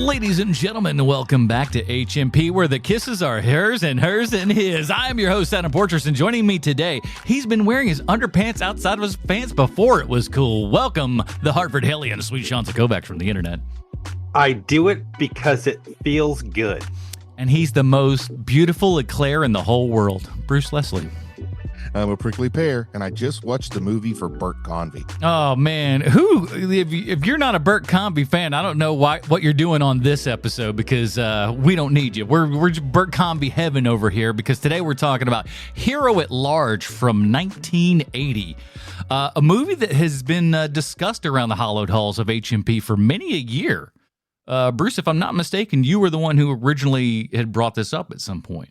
Ladies and gentlemen, welcome back to HMP, where the kisses are hers and his. I am your host, Adam Portress, and joining me today, he's been wearing his underpants outside of his pants before it was cool. Welcome, the Hartford Hellion, Sweet Sean Kovacs from the internet. I do it because it feels good. And he's the most beautiful eclair in the whole world, Bruce Leslie. I'm a prickly pear, and I just watched the movie for Burt Convy. Oh, man. If you're not a Burt Convy fan, I don't know what you're doing on this episode, because we don't need you. We're Burt Convy heaven over here, because today we're talking about Hero at Large from 1980. A movie that has been discussed around the hallowed halls of HMP for many a year. Bruce, if I'm not mistaken, you were the one who originally had brought this up at some point.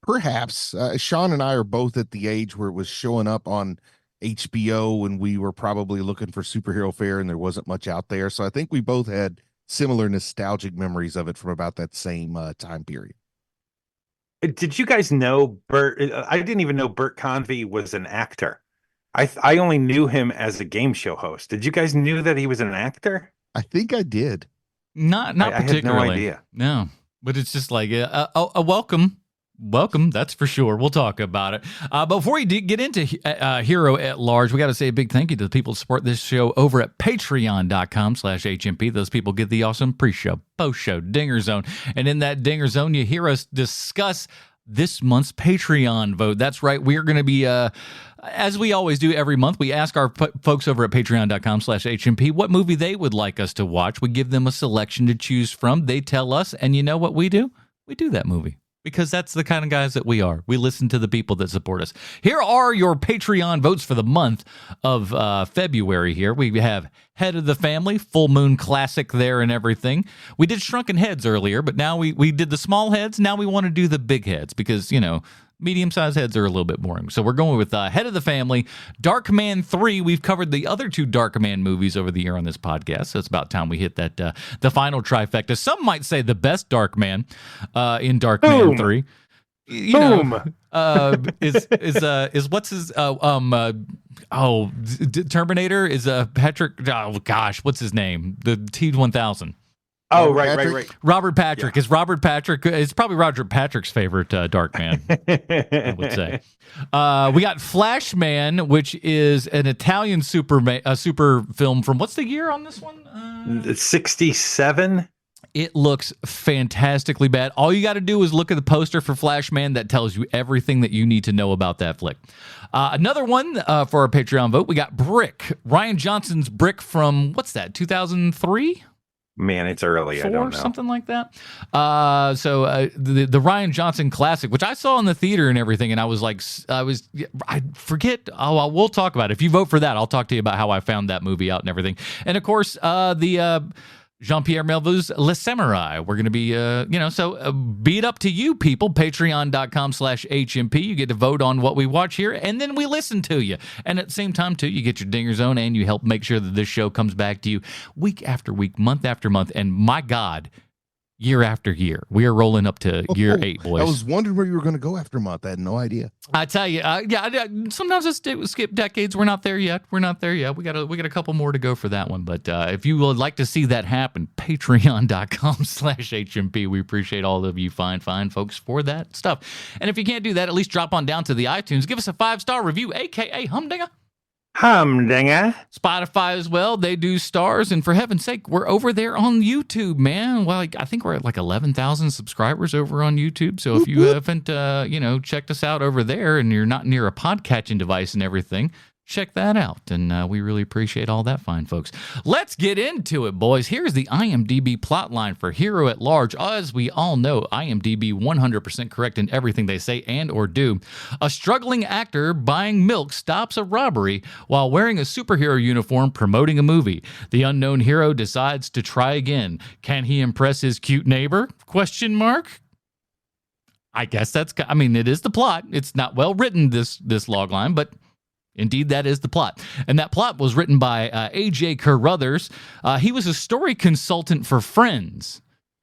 Perhaps. Sean and I are both at the age where it was showing up on HBO when we were probably looking for superhero fare and there wasn't much out there. So I think we both had similar nostalgic memories of it from about that same time period. Did you guys know Burt? I didn't even know Burt Convy was an actor. I only knew him as a game show host. Did you guys knew that he was an actor? I think I did. Not particularly. I had no idea. No, but it's just like a welcome. Welcome, that's for sure. We'll talk about it. Before we get into Hero at Large, we got to say a big thank you to the people who support this show over at patreon.com/HMP. Those people get the awesome pre-show, post-show, Dinger Zone. And in that Dinger Zone, you hear us discuss this month's Patreon vote. That's right. We are going to be, as we always do every month, we ask our folks over at patreon.com/HMP what movie they would like us to watch. We give them a selection to choose from. They tell us, and you know what we do? We do that movie. Because that's the kind of guys that we are. We listen to the people that support us. Here are your Patreon votes for the month of February here. We have Head of the Family, Full Moon Classic there and everything. We did Shrunken Heads earlier, but now we did the small heads. Now we want to do the big heads because, you know, medium-sized heads are a little bit boring. So we're going with Head of the Family, Darkman 3. We've covered the other two Darkman movies over the year on this podcast, so it's about time we hit that the final trifecta. Some might say the best Darkman in Darkman 3. You know, is what's his Terminator is Patrick. Oh gosh, what's his name? The T-1000. Oh, right. Robert Patrick. Is Robert Patrick. It's probably Roger Patrick's favorite Darkman, I would say. We got Flashman, which is an Italian super film from, what's the year on this one? 67. It looks fantastically bad. All you got to do is look at the poster for Flashman. That tells you everything that you need to know about that flick. Another one for our Patreon vote, we got Brick. Rian Johnson's Brick from, what's that, 2003? Man, it's early. 4, I don't know. Something like that. So the Rian Johnson classic, which I saw in the theater and everything, and I forget. Oh, we'll talk about it. If you vote for that, I'll talk to you about how I found that movie out and everything. And of course, the Jean-Pierre Melville's Le Samurai. We're going to be, so beat up to you people, patreon.com/HMP. You get to vote on what we watch here, and then we listen to you. And at the same time, too, you get your Dinger Zone, and you help make sure that this show comes back to you week after week, month after month, and my God, year after year. We are rolling up to year 8, boys. I was wondering where you were going to go after a month. I had no idea. I tell you, sometimes I skip decades. We're not there yet. We got a couple more to go for that one. But if you would like to see that happen, patreon.com/HMP. We appreciate all of you fine folks for that stuff. And if you can't do that, at least drop on down to the iTunes. Give us a 5-star review, a.k.a. Humdinger. Humdinger. Spotify as well. They do stars. And for heaven's sake, we're over there on YouTube, man. Well, I think we're at like 11,000 subscribers over on YouTube. So if you haven't, checked us out over there and you're not near a podcatching device and everything, check that out. And we really appreciate all that fine folks. Let's get into it, boys. Here's the IMDb plotline for Hero at Large. As we all know, IMDb 100% correct in everything they say and or do. A struggling actor buying milk stops a robbery while wearing a superhero uniform promoting a movie. The unknown hero decides to try again. Can he impress his cute neighbor? ? I guess it is the plot. It's not well written, this logline, but indeed, that is the plot. And that plot was written by A.J. Carruthers. He was a story consultant for Friends.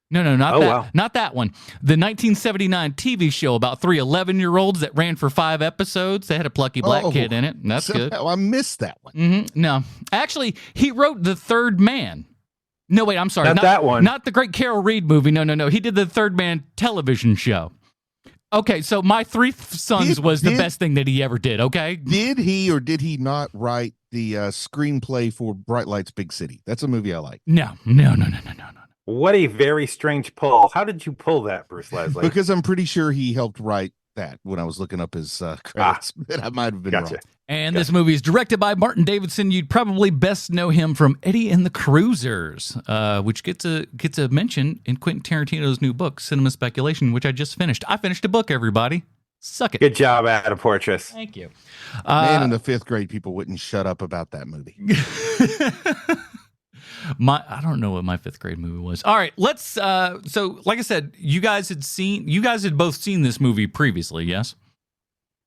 No, not that one. The 1979 TV show about 3 11-year-olds that ran for 5 episodes. They had a plucky black kid in it. That's good. I missed that one. Mm-hmm. No. Actually, he wrote The Third Man. No, wait, I'm sorry. Not that one. Not the great Carol Reed movie. No. He did the Third Man television show. Okay, so My Three Sons was the best thing that he ever did, okay? Did he or did he not write the screenplay for Bright Lights, Big City? That's a movie I like. No. What a very strange pull. How did you pull that, Bruce Leslie? Because I'm pretty sure he helped write that when I was looking up his credits. That I might have been wrong. And this movie is directed by Martin Davidson. You'd probably best know him from Eddie and the Cruisers, which gets a mention in Quentin Tarantino's new book, Cinema Speculation, which I just finished. I finished a book, everybody. Suck it. Good job, Adam Portress. Thank you. Man, in the 5th grade, people wouldn't shut up about that movie. I don't know what my 5th grade movie was. All right, let's. So, like I said, you guys had both seen this movie previously, yes?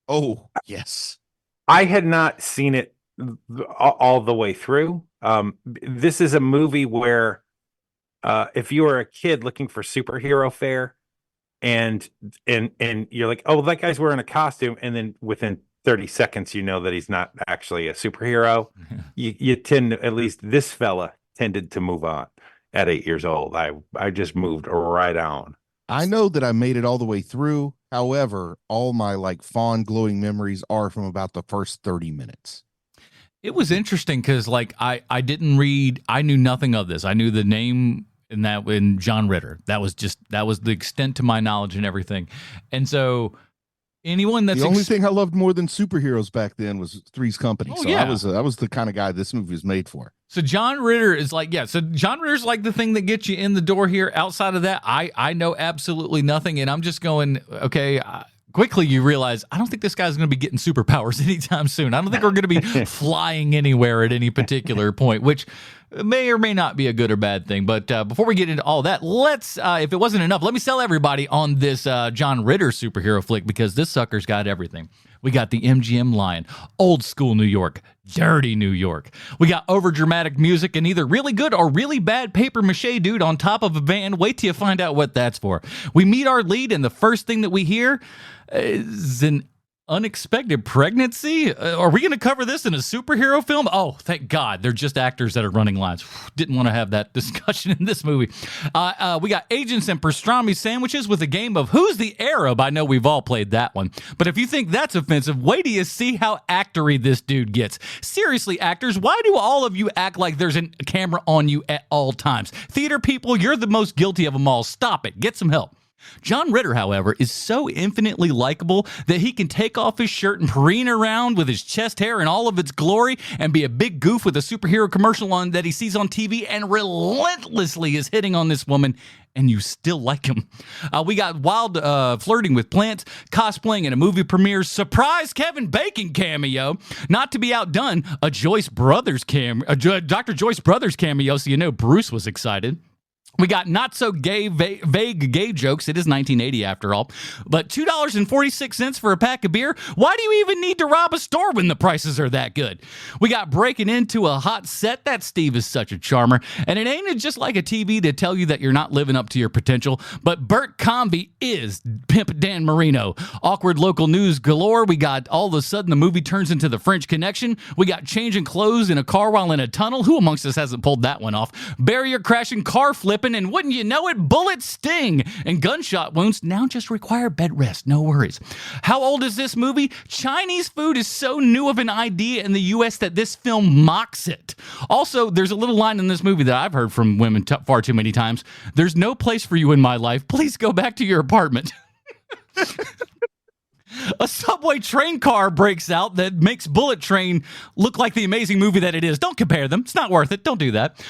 Oh, yes. I had not seen it all the way through. This is a movie where, if you were a kid looking for superhero fare, and you're like, oh, that guy's wearing a costume, and then within 30 seconds, you know that he's not actually a superhero. You tend to, at least this fella tended to move on at 8 years old. I just moved right on. I know that I made it all the way through. However, all my fond glowing memories are from about the first 30 minutes. It was interesting because I didn't read, I knew nothing of this. I knew the name in John Ritter. That was the extent to my knowledge and everything. And so anyone that's the only thing I loved more than superheroes back then was Three's Company. I was the kind of guy this movie was made for. So John Ritter is so John Ritter's like the thing that gets you in the door here. Outside of that, I know absolutely nothing, and I'm just going, okay. Quickly, you realize I don't think this guy's going to be getting superpowers anytime soon. I don't think we're going to be flying anywhere at any particular point, which may or may not be a good or bad thing. But before we get into all that, let's, if it wasn't enough, let me sell everybody on this John Ritter superhero flick, because this sucker's got everything. We got the MGM Lion, old school New York, dirty New York. We got overdramatic music and either really good or really bad paper mache dude on top of a van. Wait till you find out what that's for. We meet our lead, and the first thing that we hear is an unexpected pregnancy. Are we going to cover this in a superhero film? Oh, thank God. They're just actors that are running lines. Didn't want to have that discussion in this movie. We got agents and pastrami sandwiches with a game of Who's the Arab? I know we've all played that one. But if you think that's offensive, wait till you see how actory this dude gets. Seriously, actors, why do all of you act like there's a camera on you at all times? Theater people, you're the most guilty of them all. Stop it. Get some help. John Ritter, however, is so infinitely likable that he can take off his shirt and preen around with his chest hair in all of its glory and be a big goof with a superhero commercial on that he sees on TV and relentlessly is hitting on this woman, and you still like him. We got wild flirting with plants, cosplaying in a movie premiere, surprise Kevin Bacon cameo, not to be outdone, a Dr. Joyce Brothers cameo, so you know Bruce was excited. We got not so gay, vague gay jokes. It is 1980 after all. But $2.46 for a pack of beer? Why do you even need to rob a store when the prices are that good? We got breaking into a hot set. That Steve is such a charmer. And it ain't just like a TV to tell you that you're not living up to your potential. But Bert Convy is Pimp Dan Marino. Awkward local news galore. We got all of a sudden the movie turns into The French Connection. We got changing clothes in a car while in a tunnel. Who amongst us hasn't pulled that one off? Barrier crashing, car flipping. And wouldn't you know it, bullets sting, and gunshot wounds now just require bed rest. No worries. How old is this movie? Chinese food is so new of an idea in the U.S. that this film mocks it. Also, there's a little line in this movie that I've heard from women far too many times. There's no place for you in my life. Please go back to your apartment. A subway train car breaks out that makes Bullet Train look like the amazing movie that it is. Don't compare them. It's not worth it. Don't do that.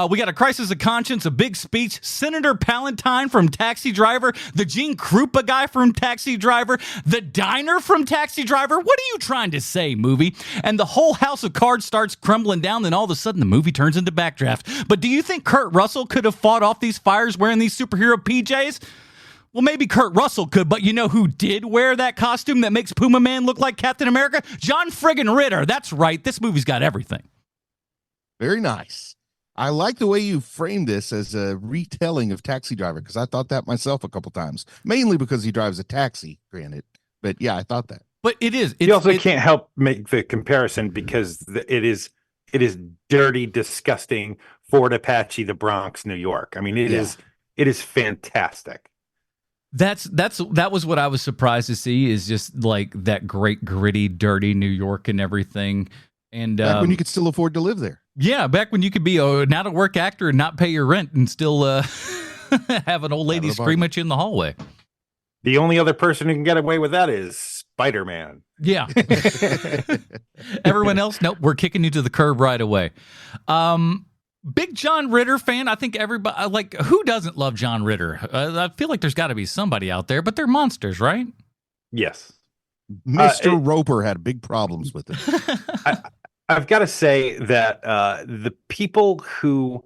We got a crisis of conscience, a big speech, Senator Palantine from Taxi Driver, the Gene Krupa guy from Taxi Driver, the diner from Taxi Driver. What are you trying to say, movie? And the whole house of cards starts crumbling down, then all of a sudden the movie turns into Backdraft. But do you think Kurt Russell could have fought off these fires wearing these superhero PJs? Well, maybe Kurt Russell could, but you know who did wear that costume that makes Puma Man look like Captain America? John friggin' Ritter. That's right. This movie's got everything. Very nice. I like the way you framed this as a retelling of Taxi Driver, because I thought that myself a couple times, mainly because he drives a taxi, granted. But yeah, I thought that. But it is. You also can't help make the comparison because it is dirty, disgusting Fort Apache, the Bronx, New York. I mean, it is fantastic. That was what I was surprised to see, is just like that great gritty, dirty New York and everything. And back when you could still afford to live there. Yeah, back when you could be an out of work actor and not pay your rent and still have an old lady scream at you in the hallway. The only other person who can get away with that is Spider-Man. Yeah. Everyone else, nope, we're kicking you to the curb right away. Big John Ritter fan. I think everybody, like, who doesn't love John Ritter? I feel like there's got to be somebody out there, but they're monsters, right? Yes. Mr. Roper had big problems with it. I've got to say that the people who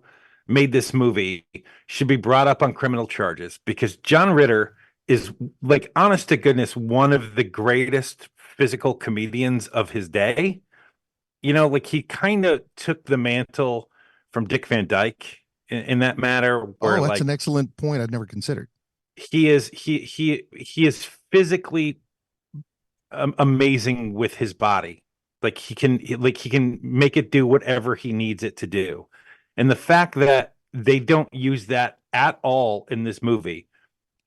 made this movie should be brought up on criminal charges, because John Ritter is, like, honest to goodness, one of the greatest physical comedians of his day. You know, like, he kind of took the mantle from Dick Van Dyke in that matter. Where, that's an excellent point I'd never considered. He is physically amazing with his body. Like, he can make it do whatever he needs it to do. And the fact that they don't use that at all in this movie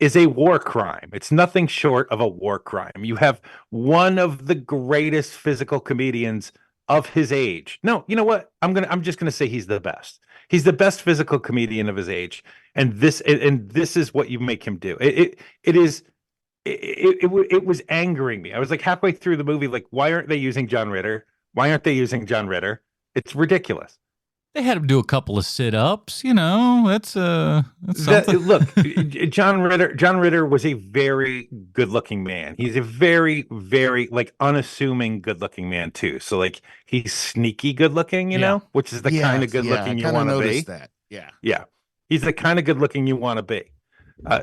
is a war crime. It's nothing short of a war crime. You have one of the greatest physical comedians of his age. No, you know what? I'm just gonna say he's the best. He's the best physical comedian of his age. And this is what you make him do. It was angering me. I was like, halfway through the movie, like, why aren't they using John Ritter? Why aren't they using John Ritter? It's ridiculous. They had him do a couple of sit-ups, you know. That's something. Look, John Ritter was a very good-looking man. He's a very, very, like, unassuming good-looking man too. So, like, he's sneaky good-looking, you know, which is the kind of good-looking you want to be. That. Yeah. He's the kind of good-looking you want to be.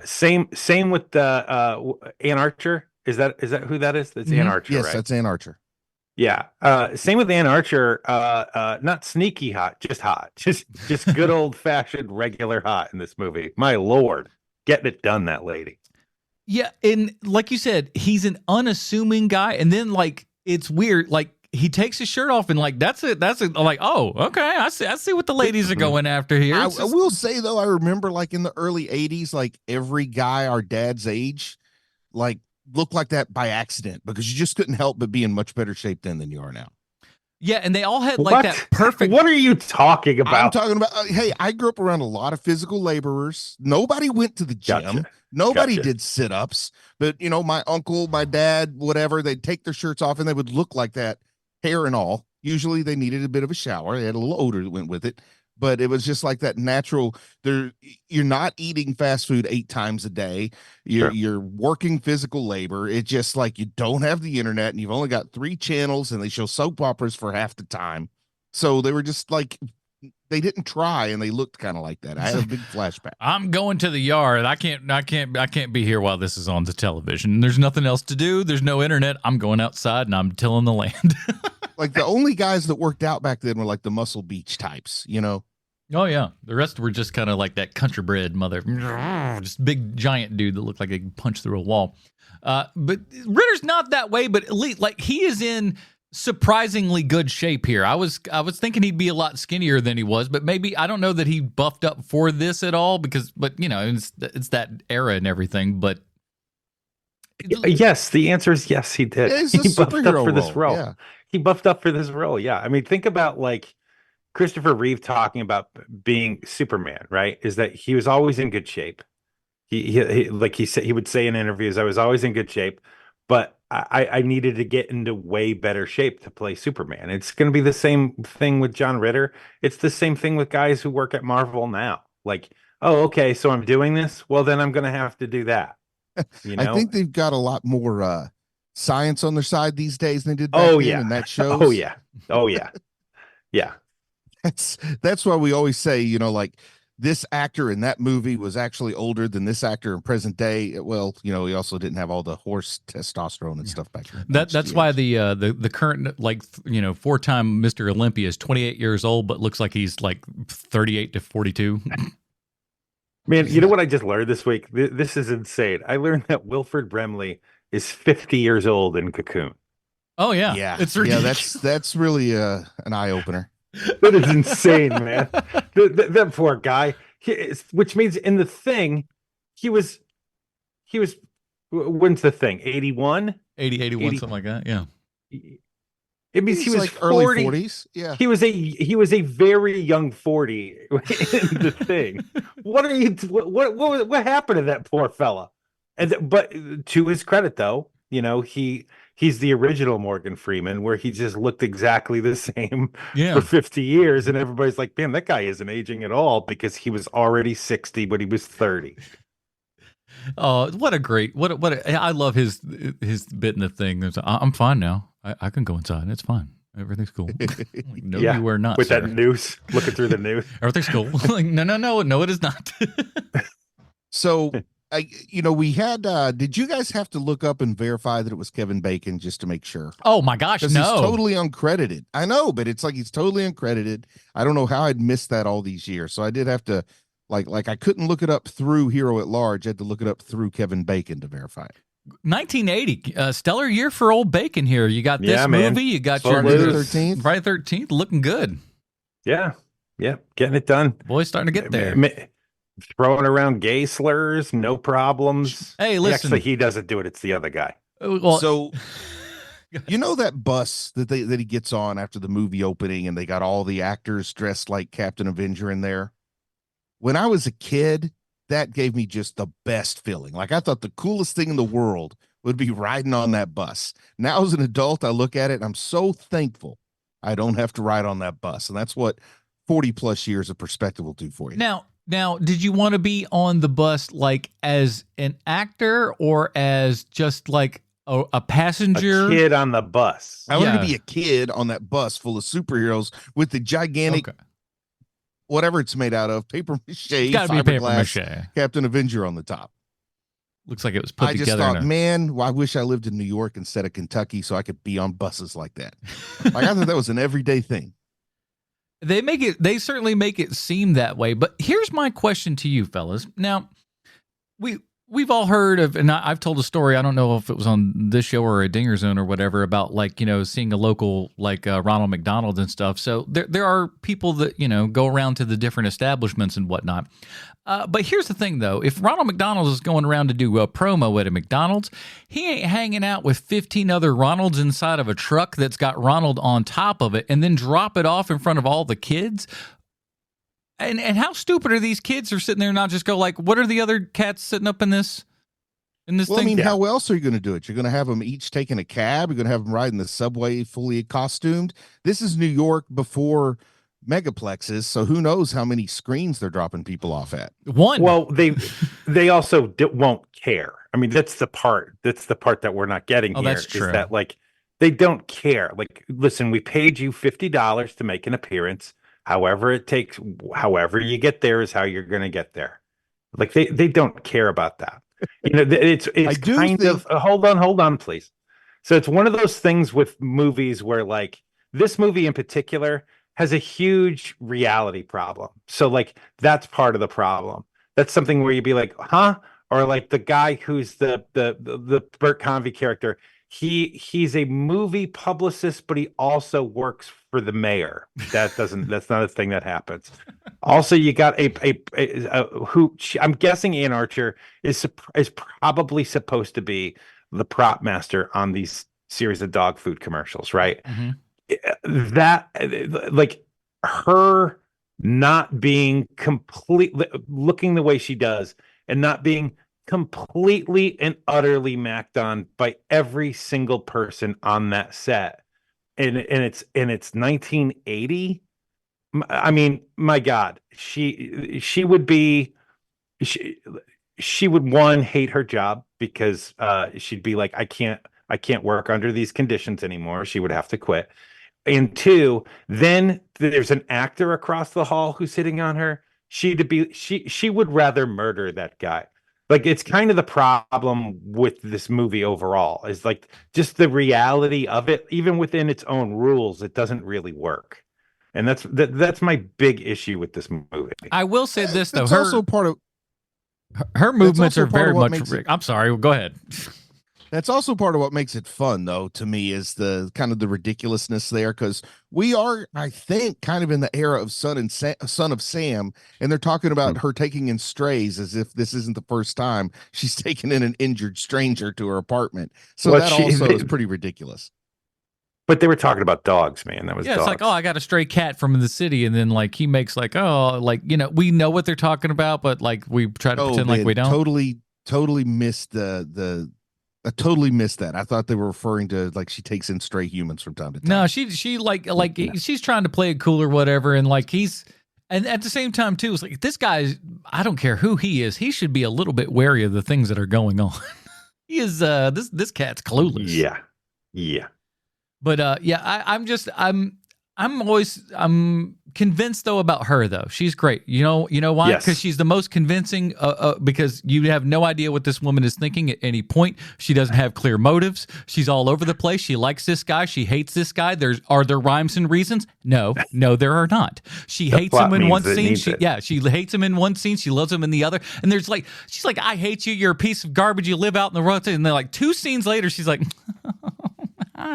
Same with Ann Archer. Is that who that is? That's Ann Archer, yes, right? That's Ann Archer. Yeah. Same with Ann Archer. Not sneaky hot, just hot. Just good old fashioned regular hot in this movie. My Lord, getting it done, that lady. Yeah, and like you said, he's an unassuming guy, and then, like, it's weird, like, he takes his shirt off and, like, that's it. Like, oh, okay, I see what the ladies are going after here. I will say, though, I remember, like, in the early 80s, like, every guy our dad's age, like, looked like that by accident, because you just couldn't help but be in much better shape then than you are now. Yeah, and they all had like that perfect. What are you talking about? I'm talking about, hey, I grew up around a lot of physical laborers. Nobody went to the gym. Gotcha. Nobody did sit-ups. But, you know, my uncle, my dad, whatever, they'd take their shirts off and they would look like that, hair and all. Usually they needed a bit of a shower. They had a little odor that went with it. But it was just like that natural. You're not eating fast food 8 times a day. You're working physical labor. It's just like, you don't have the internet and you've only got 3 channels and they show soap operas for half the time. So they were just like, they didn't try, and they looked kind of like that. I had a big flashback. I'm going to the yard. I can't be here while this is on the television. There's nothing else to do. There's no internet. I'm going outside and I'm tilling the land. Like, the only guys that worked out back then were like the Muscle Beach types, you know? Oh, yeah. The rest were just kind of like that country bred mother. Just big, giant dude that looked like he could punch through a wall. But Ritter's not that way, but at least, like, he is in surprisingly good shape here. I was thinking he'd be a lot skinnier than he was, but maybe, I don't know that he buffed up for this at all, but you know, it's that era and everything, but. Yes, the answer is yes, he did. He buffed up for this role. Yeah. He buffed up for this role. Yeah. I mean, think about, like, Christopher Reeve talking about being Superman, right? Is that he was always in good shape. He like he said, he would say in interviews, I was always in good shape, but I needed to get into way better shape to play Superman. It's going to be the same thing with John Ritter. It's the same thing with guys who work at Marvel now. Like, oh, okay, so I'm doing this. Well, then I'm going to have to do that. You know? I think they've got a lot more science on their side these days than they did back then, and that shows. Oh yeah. Yeah. That's why we always say, you know, like, this actor in that movie was actually older than this actor in present day. Well, you know, he also didn't have all the horse testosterone and stuff back then. That's why the current, like, you know, 4-time Mr. Olympia is 28 years old, but looks like he's like 38 to 42. Man, you know what I just learned this week? This is insane. I learned that Wilford Brimley is 50 years old in Cocoon. Oh yeah, Yeah, it's ridiculous. That's really an eye opener. That is insane, man. That poor guy. Which means in the thing, he was he was when's the thing? 81? 80, 81, 80. something like that. Yeah. It means he He's was like early 40. 40s. Yeah. He was a very young 40 in the thing. What happened to that poor fella? But to his credit though, he's the original Morgan Freeman where he just looked exactly the same for Yeah. 50 years and everybody's like, "Man, that guy isn't aging at all because he was already 60 when he was 30." Oh, what a great I love his bit in the thing. I'm fine now. I can go inside. It's fine. Everything's cool. Like, no, Yeah, you are not, with sir. that noose, looking through the noose. Everything's cool. Like, no, it is not. So, we had, did you guys have to look up and verify that it was Kevin Bacon just to make sure? Oh my gosh, Because no. he's totally uncredited. I know, but it's like he's totally uncredited. I don't know how I'd missed that all these years. So I did have to, like I couldn't look it up through Hero at Large. I had to look it up through Kevin Bacon to verify it. 1980, stellar year for old Bacon here. You got this Yeah, man. movie, you got Friday your the 13th. Friday 13th, looking good. Yeah, getting it done. Boy's starting to get there. Throwing around gay slurs, no problems. Hey, listen. Actually, he doesn't do it. It's the other guy. Well, So that bus that he gets on after the movie opening and they got all the actors dressed like Captain Avenger in there. When I was a kid, that gave me just the best feeling. Like I thought the coolest thing in the world would be riding on that bus. Now as an adult, I look at it and I'm so thankful I don't have to ride on that bus. And that's what 40 plus years of perspective will do for you. Now, did you want to be on the bus like as an actor or as just like a passenger? A kid on the bus. I wanted to be a kid on that bus full of superheroes with the gigantic, whatever it's made out of, paper mache, It's got to be paper mache. Captain Avenger on the top. Looks like it was put I together. just thought, man, I wish I lived in New York instead of Kentucky so I could be on buses like that. Like I thought that was an everyday thing. They certainly make it seem that way. But here's my question to you, fellas. Now, we've all heard of, and I've told a story, I don't know if it was on this show or a Dinger Zone or whatever, about like, seeing a local like Ronald McDonald and stuff. So there are people that, go around to the different establishments and whatnot. But here's the thing, though. If Ronald McDonald is going around to do a promo at a McDonald's, he ain't hanging out with 15 other Ronalds inside of a truck that's got Ronald on top of it and then drop it off in front of all the kids. And how stupid are these kids who are sitting there and not just go like, what are the other cats sitting up in this Well, thing? I mean, how else are you going to do it? You're going to have them each taking a cab. You're going to have them riding the subway fully costumed. This is New York before megaplexes, so who knows how many screens they're dropping people off at. One. Well, they also won't care. I mean, that's the part that we're not getting here. That's true. Is that like they don't care. Like, listen, we paid you $50 to make an appearance. However it takes, however you get there is how you're going to get there. Like they don't care about that. It's kind of hold on, please. So it's one of those things with movies where like this movie in particular has a huge reality problem. So like that's part of the problem. That's something where you'd be like, huh? Or like the guy who's the Burt Convy character. He's a movie publicist, but he also works for the mayor. That's not a thing that happens. Also, you got who I'm guessing Ann Archer is probably supposed to be the prop master on these series of dog food commercials, right? Mm-hmm. That like her not being completely looking the way she does and not being completely and utterly macked on by every single person on that set. And it's 1980. I mean, my God, she would one, hate her job because she'd be like, I can't work under these conditions anymore. She would have to quit. And two, then there's an actor across the hall who's hitting on her. She would rather murder that guy. Like, it's kind of the problem with this movie overall is like just the reality of it, even within its own rules, it doesn't really work. And that's my big issue with this movie. I will say this though, it's also part of her movements are very much. I'm I'm sorry. Go ahead. That's also part of what makes it fun, though, to me, is the kind of the ridiculousness there, because we are, I think, kind of in the era of Son of Sam, and they're talking about her taking in strays as if this isn't the first time she's taken in an injured stranger to her apartment. So Well, that also is pretty ridiculous. But they were talking about dogs, man. That was Yeah, dogs. it's like, oh, I got a stray cat from the city, and then like he makes like, oh, like, you know, we know what they're talking about, but like we try to pretend like we don't. Totally missed I totally missed that. I thought they were referring to like she takes in stray humans from time to time. No, she she's trying to play it cool or whatever, and like and at the same time too, it's like this guy, I don't care who he is, he should be a little bit wary of the things that are going on. He is this cat's clueless. Yeah. But I'm convinced though about her though. She's great. You know why? Yes. Because she's the most convincing. Because you have no idea what this woman is thinking at any point. She doesn't have clear motives. She's all over the place. She likes this guy. She hates this guy. Are there rhymes and reasons? No, there are not. She hates him in one scene. She hates him in one scene. She loves him in the other. And she's like, I hate you. You're a piece of garbage. You live out in the road. And then like 2 scenes later, she's like.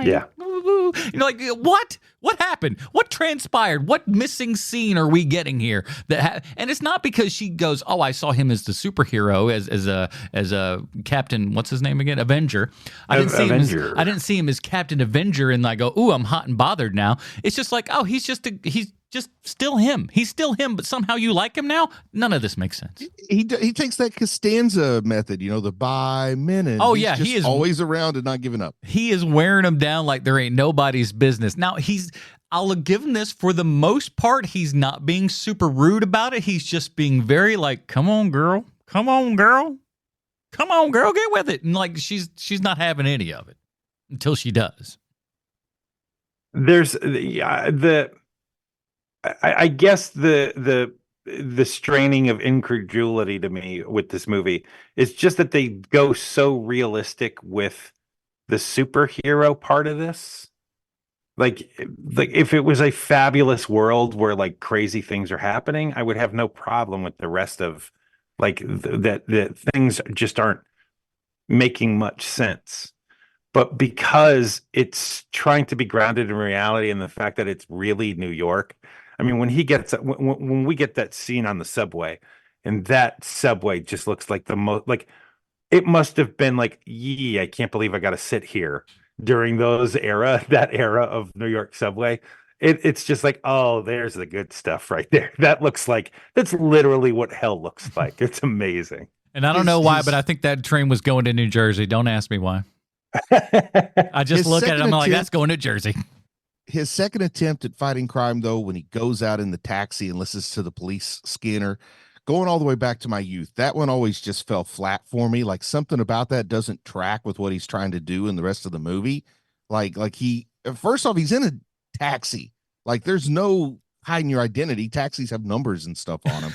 Yeah. You're like, what? What happened? What transpired? What missing scene are we getting here? And it's not because she goes, oh, I saw him as the superhero, as a Captain. What's his name again? Avenger. I didn't see him as Captain Avenger, and I go, ooh, I'm hot and bothered now. It's just like, oh, he's just still him. He's still him, but somehow you like him now? None of this makes sense. He takes that Costanza method, the by minute. Oh, yeah. He is always around and not giving up. He is wearing them down like there ain't nobody's business. Now, I'll give him this, for the most part, he's not being super rude about it. He's just being very like, come on, girl. Come on, girl. Come on, girl. Get with it. And like, she's not having any of it until she does. There's I guess the straining of incredulity to me with this movie is just that they go so realistic with the superhero part of this. Like if it was a fabulous world where like crazy things are happening, I would have no problem with the rest of like that things just aren't making much sense. But because it's trying to be grounded in reality and the fact that it's really New York. I mean, when we get that scene on the subway, and that subway just looks like the most, like it must have been like, I can't believe I got to sit here during that era of New York subway. It's just like, oh, there's the good stuff right there. That's literally what hell looks like. It's amazing. And I don't know why, but I think that train was going to New Jersey. Don't ask me why. I just look at it, I'm like, that's going to Jersey. His second attempt at fighting crime, though, when he goes out in the taxi and listens to the police scanner, going all the way back to my youth, that one always just fell flat for me. Like something about that doesn't track with what he's trying to do in the rest of the movie. Like first off, he's in a taxi. Like there's no hiding your identity. Taxis have numbers and stuff on them.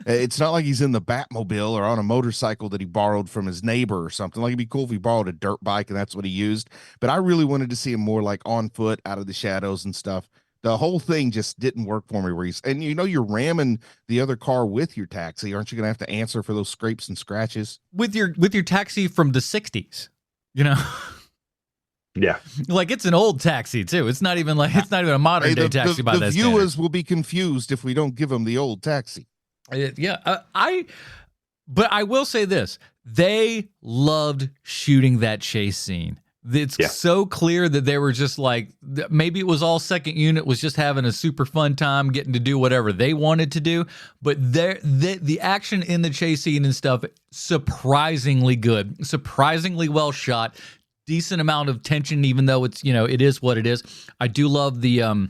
It's not like he's in the Batmobile or on a motorcycle that he borrowed from his neighbor or something. Like it'd be cool if he borrowed a dirt bike and that's what he used. But I really wanted to see him more like on foot, out of the shadows and stuff. The whole thing just didn't work for me. You're ramming the other car with your taxi. Aren't you going to have to answer for those scrapes and scratches with your taxi from the 60s? Yeah, like it's an old taxi too. It's not even a modern day taxi. By that viewers standard. Will be confused if we don't give them the old taxi. But I will say this: they loved shooting that chase scene. It's so clear that they were just like, maybe it was all second unit was just having a super fun time getting to do whatever they wanted to do. But the action in the chase scene and stuff, surprisingly good, surprisingly well shot, decent amount of tension, even though it's, it is what it is. I do love the,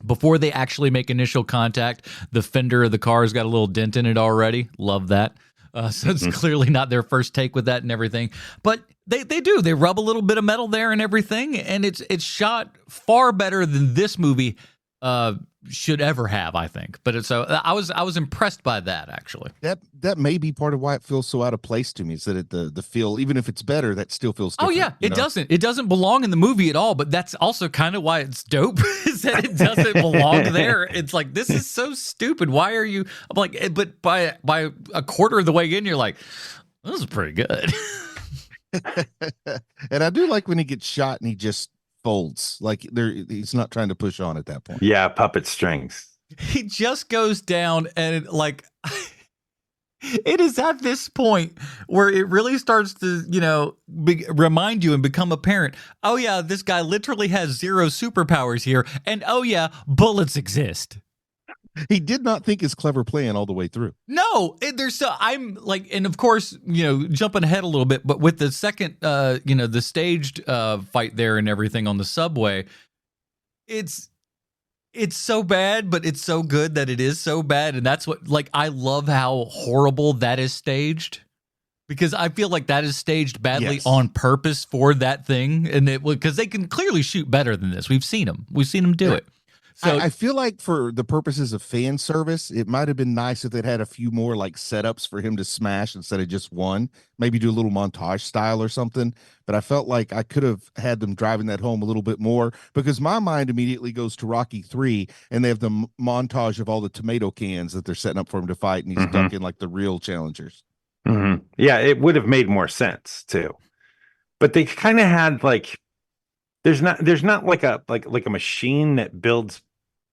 before they actually make initial contact, the fender of the car has got a little dent in it already. Love that. So it's clearly not their first take with that and everything. But they rub a little bit of metal there and everything. And it's shot far better than this movie should ever have, I think. But I was impressed by that, actually. That may be part of why it feels so out of place to me, is that the feel, even if it's better, that still feels different. Oh yeah, it doesn't belong in the movie at all, but that's also kind of why it's dope, is that it doesn't belong there. It's like, this is so stupid. Why are you, I'm like, but by a quarter of the way in, you're like, this is pretty good. And I do like when he gets shot and he just folds, like he's not trying to push on at that point. Yeah, puppet strings. He just goes down and like it is at this point where it really starts to, remind you and become apparent. Oh yeah, this guy literally has zero superpowers here, and oh yeah, bullets exist. He did not think his clever plan all the way through. No, I'm like, and of course, jumping ahead a little bit, but with the second, the staged fight there and everything on the subway, it's so bad, but it's so good that it is so bad. And that's what, like, I love how horrible that is staged, because I feel like that is staged badly on purpose for that thing. And because they can clearly shoot better than this. We've seen them do it. So I feel like for the purposes of fan service, it might have been nice if they'd had a few more like setups for him to smash instead of just one. Maybe do a little montage style or something. But I felt like I could have had them driving that home a little bit more, because my mind immediately goes to Rocky 3, and they have the montage of all the tomato cans that they're setting up for him to fight, and he's ducking like the real challengers. Yeah, it would have made more sense too. But they kind of had like there's not like a machine that builds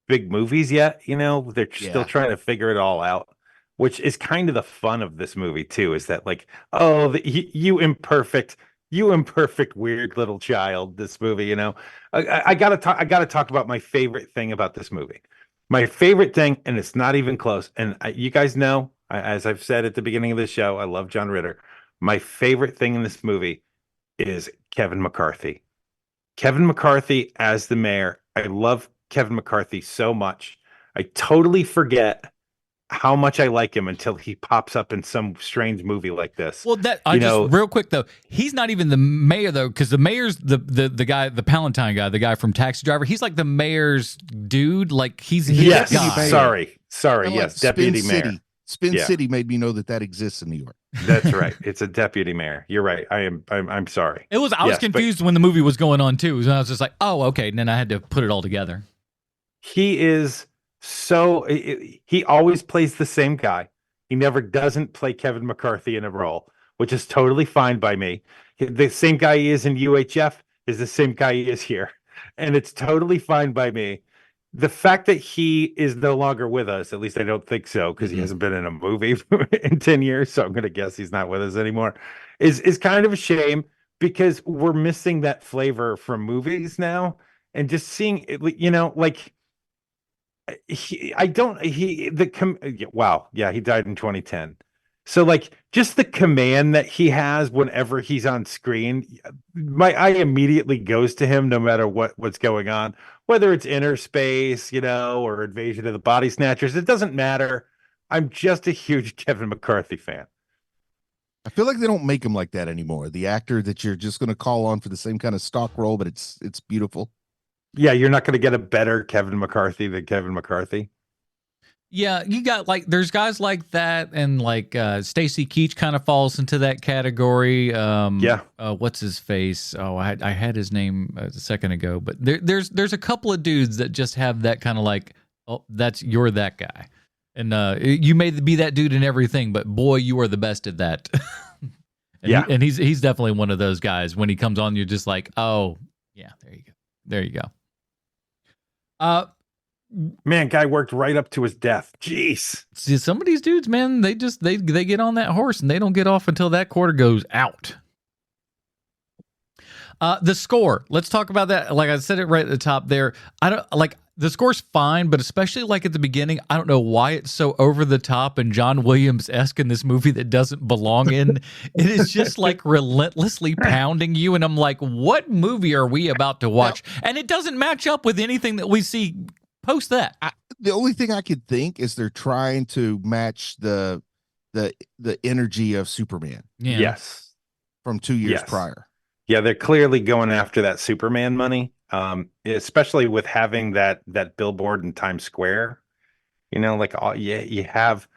big movies yet, they're still trying to figure it all out, which is kind of the fun of this movie too, is that like, oh, you imperfect weird little child, this movie, I gotta talk about my favorite thing about this movie. My favorite thing, and it's not even close, and you guys know, as I've said at the beginning of the show, I love John Ritter. My favorite thing in this movie is Kevin McCarthy. Kevin McCarthy as the mayor. I love Kevin McCarthy so much. I totally forget how much I like him until he pops up in some strange movie like this. Well, just real quick though, he's not even the mayor though, because the mayor's the guy, the Palatine guy, the guy from Taxi Driver. He's like the mayor's dude. Like he's yes. Guy. Sorry. Yes, deputy mayor. Spin City made me know that exists in New York. That's right. It's a deputy mayor. You're right. I'm sorry. I was confused when the movie was going on too. And I was just like, oh, okay. And then I had to put it all together. He is he always plays the same guy. He never doesn't play Kevin McCarthy in a role, which is totally fine by me. The same guy he is in UHF is the same guy he is here. And it's totally fine by me. The fact that he is no longer with us, at least I don't think so, because he hasn't been in a movie in 10 years, so I'm going to guess he's not with us anymore, is kind of a shame, because we're missing that flavor from movies now. And just seeing it, like he died in 2010. So like just the command that he has whenever he's on screen, my eye immediately goes to him no matter what's going on, whether it's Inner Space, or Invasion of the Body Snatchers. It doesn't matter. I'm just a huge Kevin McCarthy fan. I feel like they don't make him like that anymore. The actor that you're just going to call on for the same kind of stock role, but it's beautiful. Yeah, you're not going to get a better Kevin McCarthy than Kevin McCarthy. Yeah, you got like there's guys like that, and like Stacy Keach kind of falls into that category. What's his face? Oh, I had his name a second ago, but there's a couple of dudes that just have that kind of like, oh, you're that guy, and you may be that dude in everything, but boy, you are the best at that. And he's definitely one of those guys. When he comes on, you're just like, oh yeah, there you go. Man, guy worked right up to his death. Jeez. See, some of these dudes, man, they get on that horse and they don't get off until that quarter goes out. The score. Let's talk about that. Like I said it right at the top there. I don't like the score's fine, but especially like at the beginning, I don't know why it's so over the top and John Williams-esque in this movie that doesn't belong in. It is just like relentlessly pounding you, and I'm like, what movie are we about to watch? And it doesn't match up with anything that we see post that. The only thing I could think is they're trying to match the energy of Superman. Yeah. Yes. From 2 years prior. Yeah, they're clearly going after that Superman money, especially with having that billboard in Times Square. You have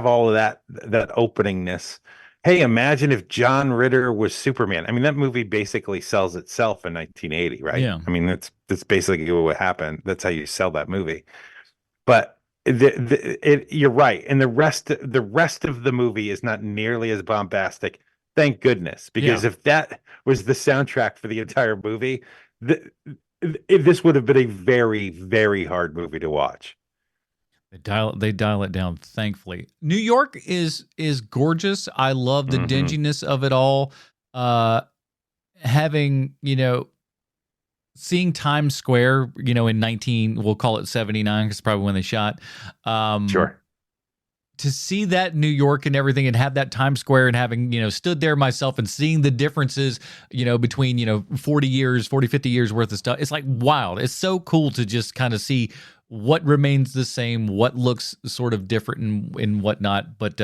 all of that openingness. Hey, imagine if John Ritter was Superman. I mean, that movie basically sells itself in 1980, right? Yeah. I mean, that's basically what happened. That's how you sell that movie. But you're right, and the rest of the movie is not nearly as bombastic. Thank goodness, because Yeah. if that was the soundtrack for the entire movie, this would have been a very, very hard movie to watch. They dial it down, thankfully. New York is gorgeous. I love the dinginess of it all. Having, seeing Times Square, we'll call it 79, because probably when they shot. Sure. To see that New York and everything, and have that Times Square, and having, stood there myself and seeing the differences, between, 40 years, 40, 50 years worth of stuff. It's like wild. It's so cool to just kind of see what remains the same, what looks sort of different and whatnot. But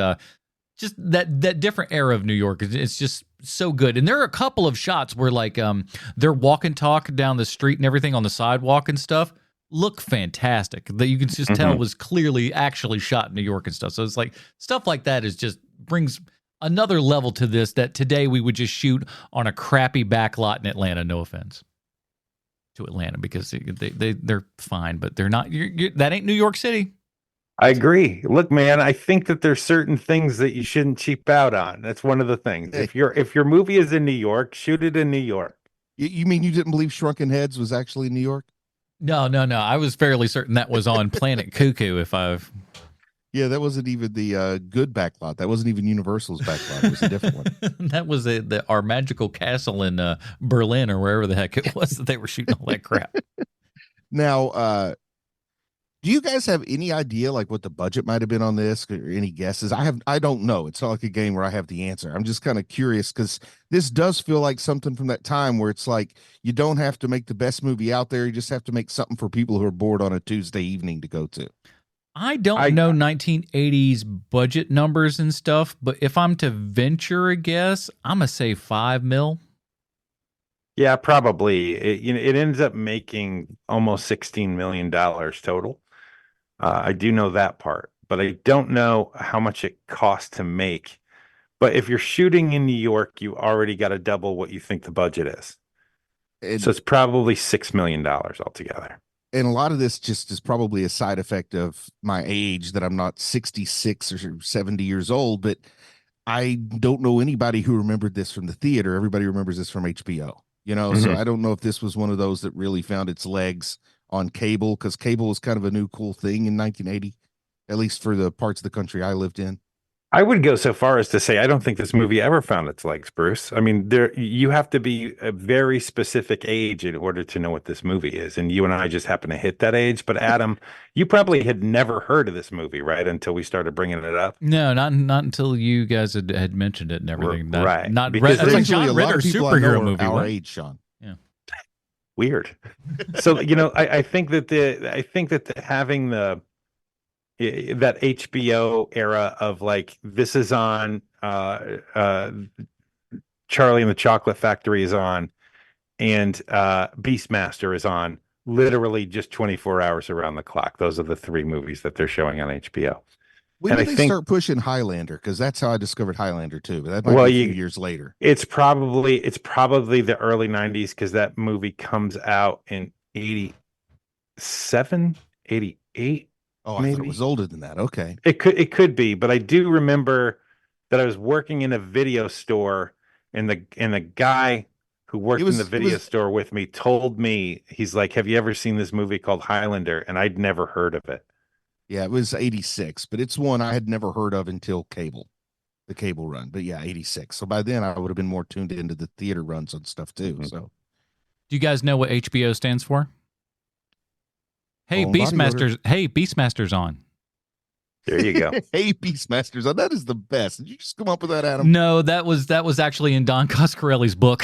just that different era of New York, it's just so good. And there are a couple of shots where their walk and talk down the street and everything on the sidewalk and stuff look fantastic, that you can just tell was clearly actually shot in New York and stuff. So it's like stuff like that is just brings another level to this that today we would just shoot on a crappy back lot in Atlanta. No offense to Atlanta, because they're fine, but they're not. That ain't New York City. I agree. Look, man, I think that there's certain things that you shouldn't cheap out on. That's one of the things. Hey. If your movie is in New York, shoot it in New York. You mean you didn't believe Shrunken Heads was actually in New York? No. I was fairly certain that was on Planet Cuckoo. Yeah, that wasn't even the good backlot. That wasn't even Universal's backlot. It was a different one. That was our magical castle in Berlin, or wherever the heck it was that they were shooting all that crap. Now, do you guys have any idea like what the budget might have been on this, or any guesses? I don't know. It's not like a game where I have the answer. I'm just kind of curious, because this does feel like something from that time where it's like you don't have to make the best movie out there. You just have to make something for people who are bored on a Tuesday evening to go to. I don't know 1980s budget numbers and stuff, but if I'm to venture a guess, I'm gonna say $5 million. Yeah, probably. It ends up making almost $16 million total. I do know that part, but I don't know how much it costs to make. But if you're shooting in New York, you already got to double what you think the budget is. So it's probably $6 million altogether. And a lot of this just is probably a side effect of my age, that I'm not 66 or 70 years old, but I don't know anybody who remembered this from the theater. Everybody remembers this from HBO, so I don't know if this was one of those that really found its legs on cable, because cable was kind of a new cool thing in 1980, at least for the parts of the country I lived in. I would go so far as to say I don't think this movie ever found its legs, Bruce. I mean, you have to be a very specific age in order to know what this movie is, and you and I just happen to hit that age. But Adam, you probably had never heard of this movie, right, until we started bringing it up. No, not until you guys had mentioned it and everything. Right, Not because that's like John Ritter superhero movie. Our age, Sean. Yeah. Weird. So I think that having that HBO era of like, this is on, Charlie and the Chocolate Factory is on, and Beastmaster is on, literally just 24 hours around the clock. Those are the three movies that they're showing on HBO. When did they start pushing Highlander? Because that's how I discovered Highlander too. But that might be a few years later. It's probably the early 90s, because that movie comes out in 87, 88. Oh, I thought it was older than that. Okay. It could be, but I do remember that I was working in a video store, and the guy who worked in the video store with me told me, he's like, "Have you ever seen this movie called Highlander?" And I'd never heard of it. Yeah, it was 86, but it's one I had never heard of until the cable run. But yeah, 86. So by then I would have been more tuned into the theater runs on stuff too. So, do you guys know what HBO stands for? Hey, Beastmasters. Hey, Beastmasters on. There you go. Hey, Beastmasters on. That is the best. Did you just come up with that, Adam? No, that was actually in Don Coscarelli's book.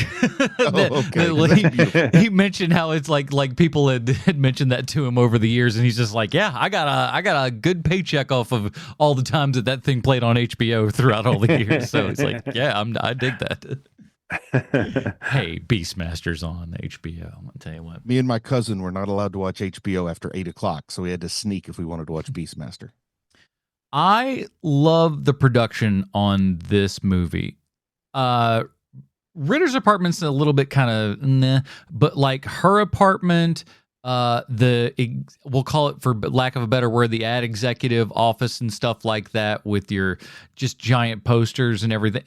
He mentioned how it's like people had mentioned that to him over the years, and he's just like, yeah, I got a good paycheck off of all the times that thing played on HBO throughout all the years. So it's like, yeah, I dig that. Hey, Beastmasters on HBO. I'm gonna tell you what. Me and my cousin were not allowed to watch HBO after 8:00, so we had to sneak if we wanted to watch Beastmaster. I love the production on this movie. Ritter's apartment's a little bit kind of nah, but like her apartment, we'll call it, for lack of a better word, the ad executive office and stuff like that, with your just giant posters and everything.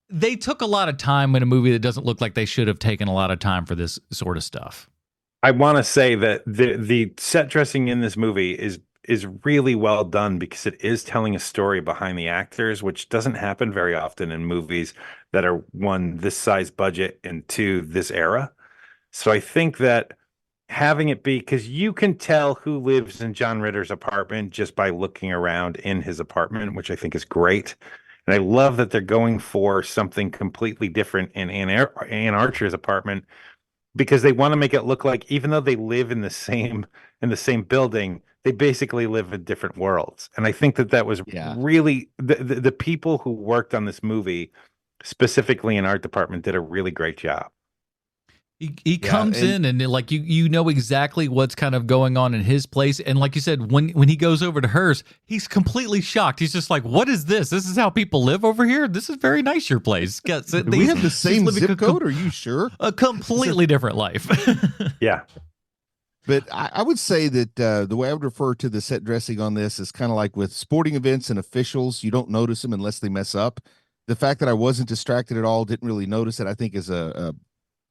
they took a lot of time in a movie that doesn't look like they should have taken a lot of time for this sort of stuff. I want to say that the set dressing in this movie is really well done because it is telling a story behind the actors, which doesn't happen very often in movies that are one, this size budget, and two, this era. So I think that having it be, because you can tell who lives in John Ritter's apartment just by looking around in his apartment, which I think is great. And I love that they're going for something completely different in Ann Archer's apartment because they want to make it look like even though they live in the same building, they basically live in different worlds. And I think that that was really the people who worked on this movie, specifically in art department, did a really great job. He comes in and like you know exactly what's kind of going on in his place, and like you said, when he goes over to hers, he's completely shocked. He's just like, "What is this? This is how people live over here. This is very nice. Your place. Do we have the same zip code? Are you sure? A completely different life." Yeah. But I would say that the way I would refer to the set dressing on this is kind of like with sporting events and officials. You don't notice them unless they mess up. The fact that I wasn't distracted at all, didn't really notice it, I think is a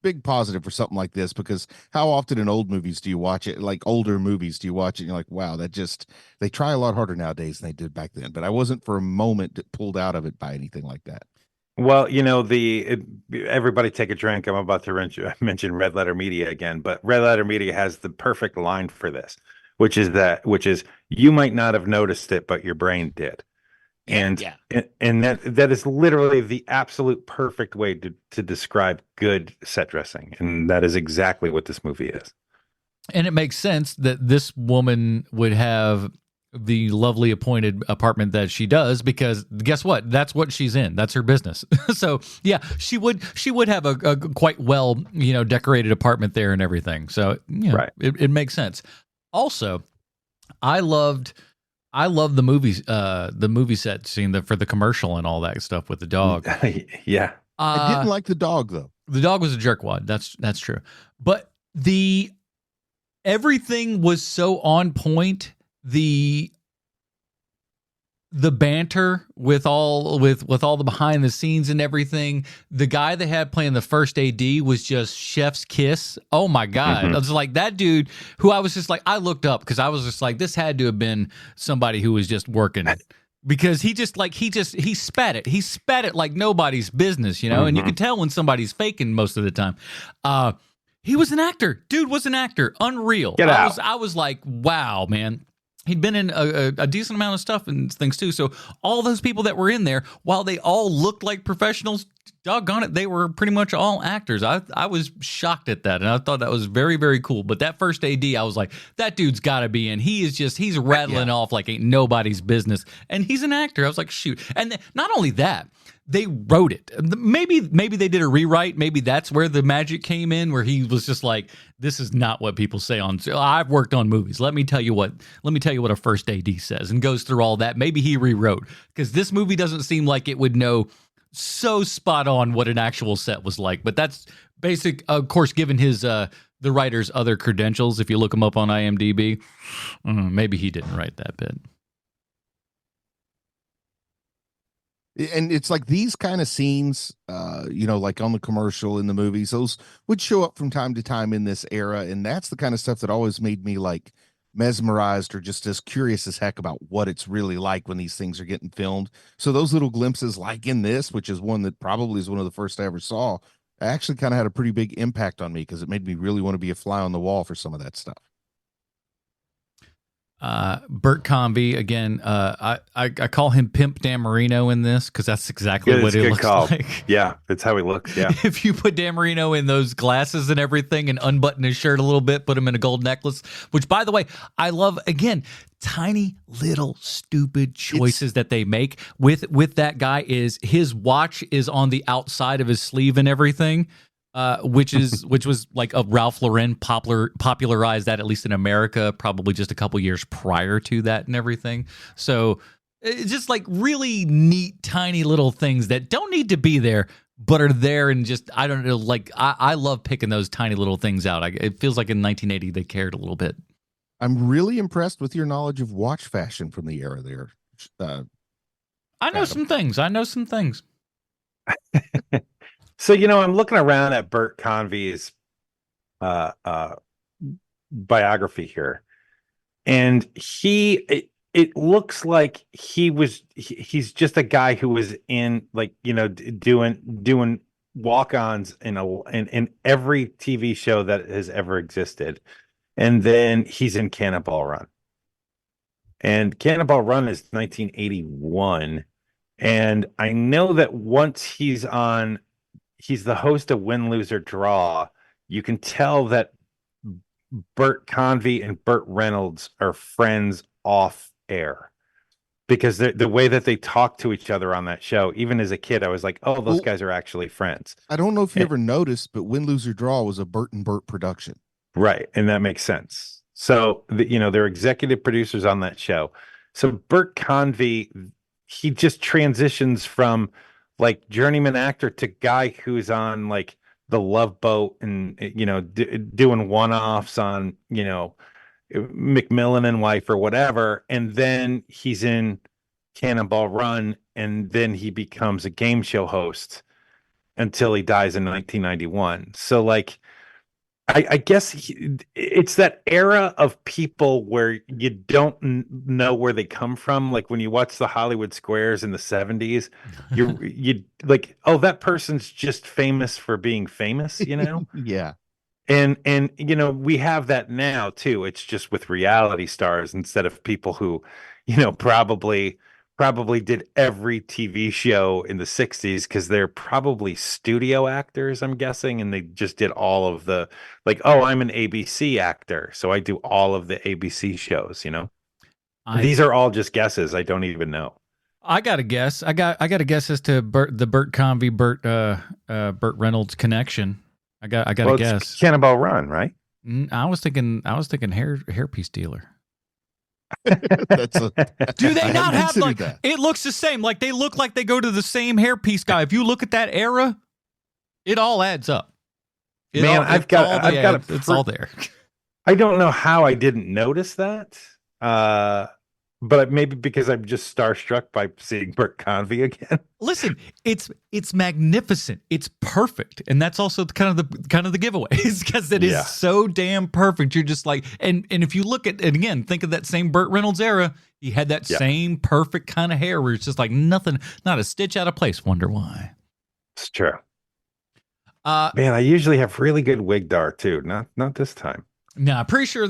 big positive for something like this, because how often in old movies do you watch it, like older movies, do you watch it and you're like, wow, they try a lot harder nowadays than they did back then. But I wasn't for a moment pulled out of it by anything like that. Well, you know, everybody take a drink. I'm about to mention Red Letter Media again, but Red Letter Media has the perfect line for this, which is you might not have noticed it, but your brain did. And that is literally the absolute perfect way to describe good set dressing. And that is exactly what this movie is. And it makes sense that this woman would have the lovely appointed apartment that she does, because guess what? That's what she's in. That's her business. So yeah, she would have a quite well, decorated apartment there and everything. So right. It makes sense. Also, I loved the movie set scene for the commercial and all that stuff with the dog. Yeah. I didn't like the dog though. The dog was a jerkwad. That's true. But everything was so on point. The banter with all the behind the scenes and everything. The guy they had playing the first AD was just chef's kiss. Oh my God. I was like, that dude who I was just like, I looked up because I was just like, this had to have been somebody who was just working it. Because he spat it. He spat it like nobody's business, and you can tell when somebody's faking most of the time. He was an actor. Dude was an actor. Unreal. Get out. I was like, wow, man. He'd been in a decent amount of stuff and things too. So all those people that were in there, while they all looked like professionals, doggone it, they were pretty much all actors. I was shocked at that, and I thought that was very, very cool. But that first AD, I was like, that dude's got to be in. He's rattling off like ain't nobody's business, and he's an actor. I was like, shoot. And not only that, they wrote it. Maybe they did a rewrite. Maybe that's where the magic came in, where he was just like, this is not what people say on. I've worked on movies. Let me tell you what a first AD says, and goes through all that. Maybe he rewrote, because this movie doesn't seem like it would know so spot on what an actual set was like. But that's basic, of course, given his the writer's other credentials. If you look him up on IMDb, maybe he didn't write that bit. And it's like these kind of scenes, like on the commercial in the movies, those would show up from time to time in this era. And that's the kind of stuff that always made me like mesmerized or just as curious as heck about what it's really like when these things are getting filmed. So those little glimpses, like in this, which is one that probably is one of the first I ever saw, actually kind of had a pretty big impact on me, because it made me really want to be a fly on the wall for some of that stuff. Bert Convy again. I call him Pimp Dan Marino in this, because that's exactly what it looks like. Yeah, that's how he looks. Yeah. If you put Dan Marino in those glasses and everything and unbutton his shirt a little bit, put him in a gold necklace, which, by the way, I love. Again, tiny little stupid choices that they make with that guy. Is his watch is on the outside of his sleeve and everything. Which was like a Ralph Lauren popularized that, at least in America, probably just a couple years prior to that and everything. So it's just like really neat, tiny little things that don't need to be there, but are there. And just, I don't know, like I love picking those tiny little things out. It feels like in 1980 they cared a little bit. I'm really impressed with your knowledge of watch fashion from the era there. I know some things. So, I'm looking around at Bert Convey's uh, uh, biography here, and it looks like he's just a guy who was in, like, doing walk-ons in every TV show that has ever existed, and then he's in Cannonball Run, and Cannonball Run is 1981, and I know that once he's the host of Win, Lose, or Draw. You can tell that Bert Convey and Burt Reynolds are friends off air, because the way that they talk to each other on that show, even as a kid, I was like, oh, those guys are actually friends. I don't know if you ever noticed, but Win, Lose, or Draw was a Burt and Burt production. Right. And that makes sense. So, they're executive producers on that show. So Bert Convey, he just transitions from like journeyman actor to guy who's on like the Love Boat and, doing one-offs on, Macmillan and Wife or whatever. And then he's in Cannonball Run, and then he becomes a game show host until he dies in 1991. So, like, I guess it's that era of people where you don't know where they come from. Like when you watch the Hollywood Squares in the 70s, you like, oh, that person's just famous for being famous, Yeah. And we have that now too. It's just with reality stars instead of people who, probably did every TV show in the 60s, because they're probably studio actors, I'm guessing, and they just did all of the, like, oh, I'm an ABC actor, so I do all of the ABC shows, These are all just guesses. I don't even know. I got a guess. I got a guess as to the Burt Convey, Burt Reynolds connection. I got a guess. Cannonball Run, right? I was thinking hairpiece dealer. That's Do they not have like that? It looks the same. Like they look like they go to the same hairpiece guy. If you look at that era, it all adds up. It's all there. I don't know how I didn't notice that. But maybe because I'm just starstruck by seeing Bert Convey again. Listen, it's magnificent. It's perfect, and that's also kind of the giveaway, is because it is so damn perfect. You're just like, and if you look at it again, think of that same Burt Reynolds era. He had that same perfect kind of hair where it's just like nothing, not a stitch out of place. Wonder why? It's true. Man, I usually have really good wig dar too. Not this time. No, pretty sure.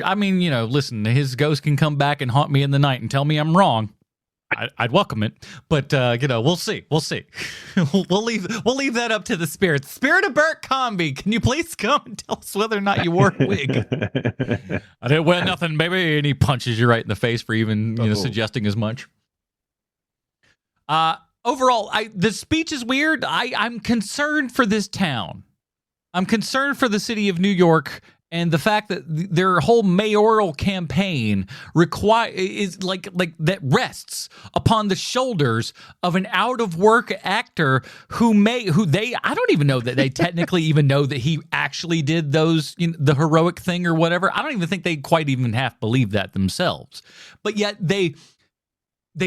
I mean, listen, his ghost can come back and haunt me in the night and tell me I'm wrong. I'd welcome it, but we'll see. We'll see. we'll leave that up to the spirit. Spirit of Bert Convey, can you please come and tell us whether or not you wore a wig? I didn't wear nothing, baby. And he punches you right in the face for even suggesting as much. Overall, the speech is weird. I'm concerned for this town. I'm concerned for the city of New York. And the fact that their whole mayoral campaign is like that rests upon the shoulders of an out of work actor I don't even know that they technically even know that he actually did those, the heroic thing or whatever. I don't even think they quite even half believe that themselves. But yet they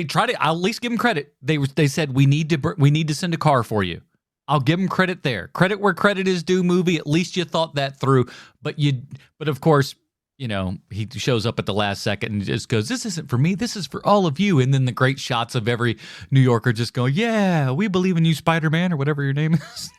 try to. I'll at least give them credit. They said we need to send a car for you. I'll give him credit there. Credit where credit is due, movie. At least you thought that through. But of course, he shows up at the last second and just goes, "This isn't for me. This is for all of you." And then the great shots of every New Yorker just going, "Yeah, we believe in you, Spider-Man," or whatever your name is.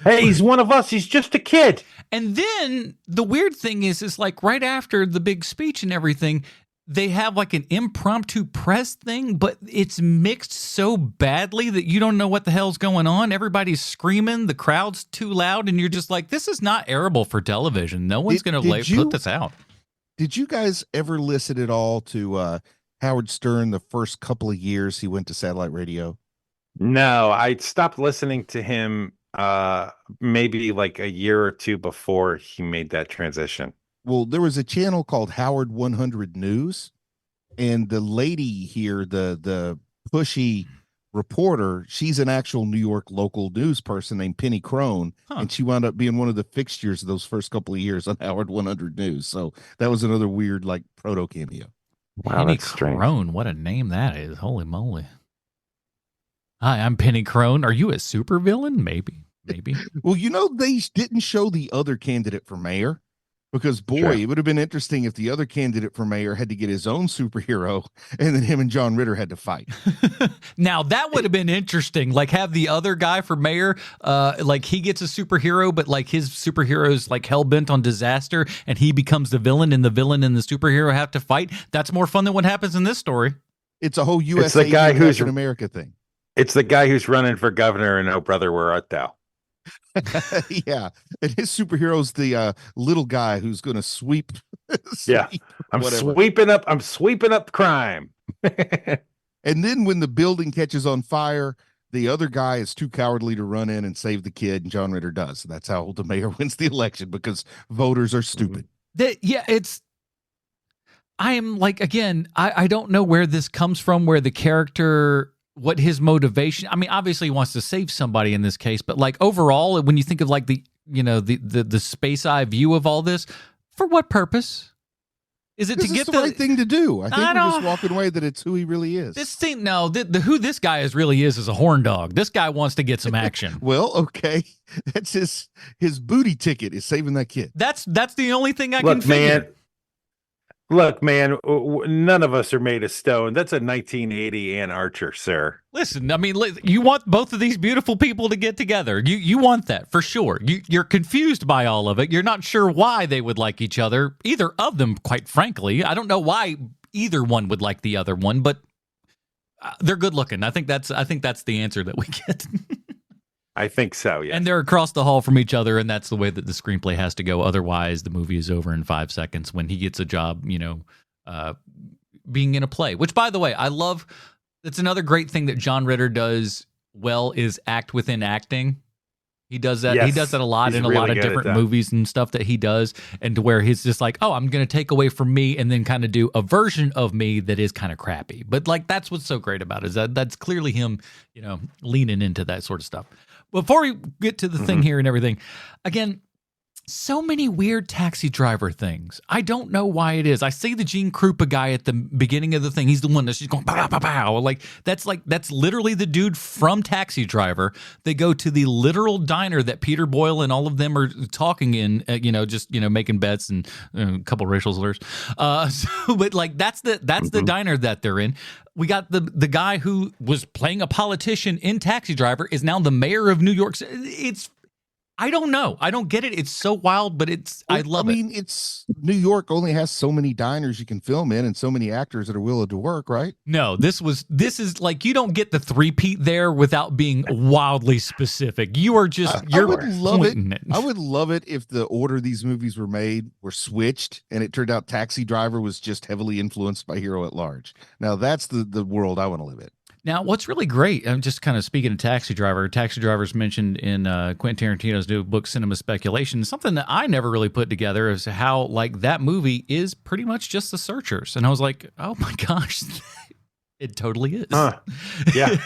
Hey, he's one of us. He's just a kid. And then the weird thing is like right after the big speech and everything, they have like an impromptu press thing, but it's mixed so badly that you don't know what the hell's going on. Everybody's screaming, the crowd's too loud, and you're just like, this is not airable for television. No one's going to put this out. Did you guys ever listen at all to Howard Stern the first couple of years he went to satellite radio? No, I stopped listening to him maybe like a year or two before he made that transition. Well, there was a channel called Howard 100 News, and the lady here, the pushy reporter, she's an actual New York local news person named Penny Crone, and she wound up being one of the fixtures of those first couple of years on Howard 100 News. So that was another weird, like, proto cameo. Wow, that's strange. Crone, what a name that is! Holy moly! Hi, I'm Penny Crone. Are you a supervillain? Maybe. Well, they didn't show the other candidate for mayor because, boy, Sure. it would have been interesting if the other candidate for mayor had to get his own superhero and then him and John Ritter had to fight. Now, that would have been interesting. Like, have the other guy for mayor, like, he gets a superhero, but, like, his superhero's, like, hell-bent on disaster, and he becomes the villain, and the villain and the superhero have to fight. That's more fun than what happens in this story. It's a whole USA the guy who's in America thing. It's the guy who's running for governor and Oh Brother, Where Art Thou? Yeah, and his superhero's the little guy who's going to sweep. Yeah, I'm sweeping up crime. And then when the building catches on fire, the other guy is too cowardly to run in and save the kid, and John Ritter does. That's how the mayor wins the election, because voters are stupid. I am like, again, I don't know where this comes from, where the character, what his motivation. I mean, obviously he wants to save somebody in this case, but like overall, when you think of like the space eye view of all this, for what purpose? Is it to get the right thing to do? I think we're just walking away that it's who he really is. This thing, no, who this guy really is a horn dog. This guy wants to get some action. Well, okay, that's his booty ticket is saving that kid. That's the only thing I can figure. Look, man, none of us are made of stone. That's a 1980 Ann Archer, sir. Listen, I mean, you want both of these beautiful people to get together. You want that for sure. You're confused by all of it. You're not sure why they would like each other, either of them, quite frankly. I don't know why either one would like the other one, but they're good looking. I think that's the answer that we get. I think so, yeah. And they're across the hall from each other, and that's the way that the screenplay has to go. Otherwise, the movie is over in 5 seconds when he gets a job, being in a play. Which, by the way, I love. That's another great thing that John Ritter does well, is act within acting. He does that. Yes, he does that a lot in a lot of different movies and stuff that he does, and to where he's just like, oh, I'm going to take away from me and then kind of do a version of me that is kind of crappy. But like, that's what's so great about it, is that's clearly him, leaning into that sort of stuff. Before we get to the thing here and everything, again, so many weird Taxi Driver things. I don't know why it is. I see the Gene Krupa guy at the beginning of the thing. He's the one that's just going pow, pow, pow. That's literally the dude from Taxi Driver. They go to the literal diner that Peter Boyle and all of them are talking in, making bets and a couple racial slurs. But like that's the diner that they're in. We got the guy who was playing a politician in Taxi Driver is now the mayor of New York. I don't know. I don't get it. It's so wild, but I love it. I mean, it's New York only has so many diners you can film in and so many actors that are willing to work, right? No, this is like, you don't get the three-peat there without being wildly specific. You are just, I would love it. I would love it if the order these movies were made were switched and it turned out Taxi Driver was just heavily influenced by Hero at Large. Now that's the world I want to live in. Now, what's really great, I'm just kind of speaking of Taxi Driver's mentioned in Quentin Tarantino's new book, Cinema Speculation. Something that I never really put together is how, like, that movie is pretty much just The Searchers. And I was like, oh my gosh, it totally is. Yeah.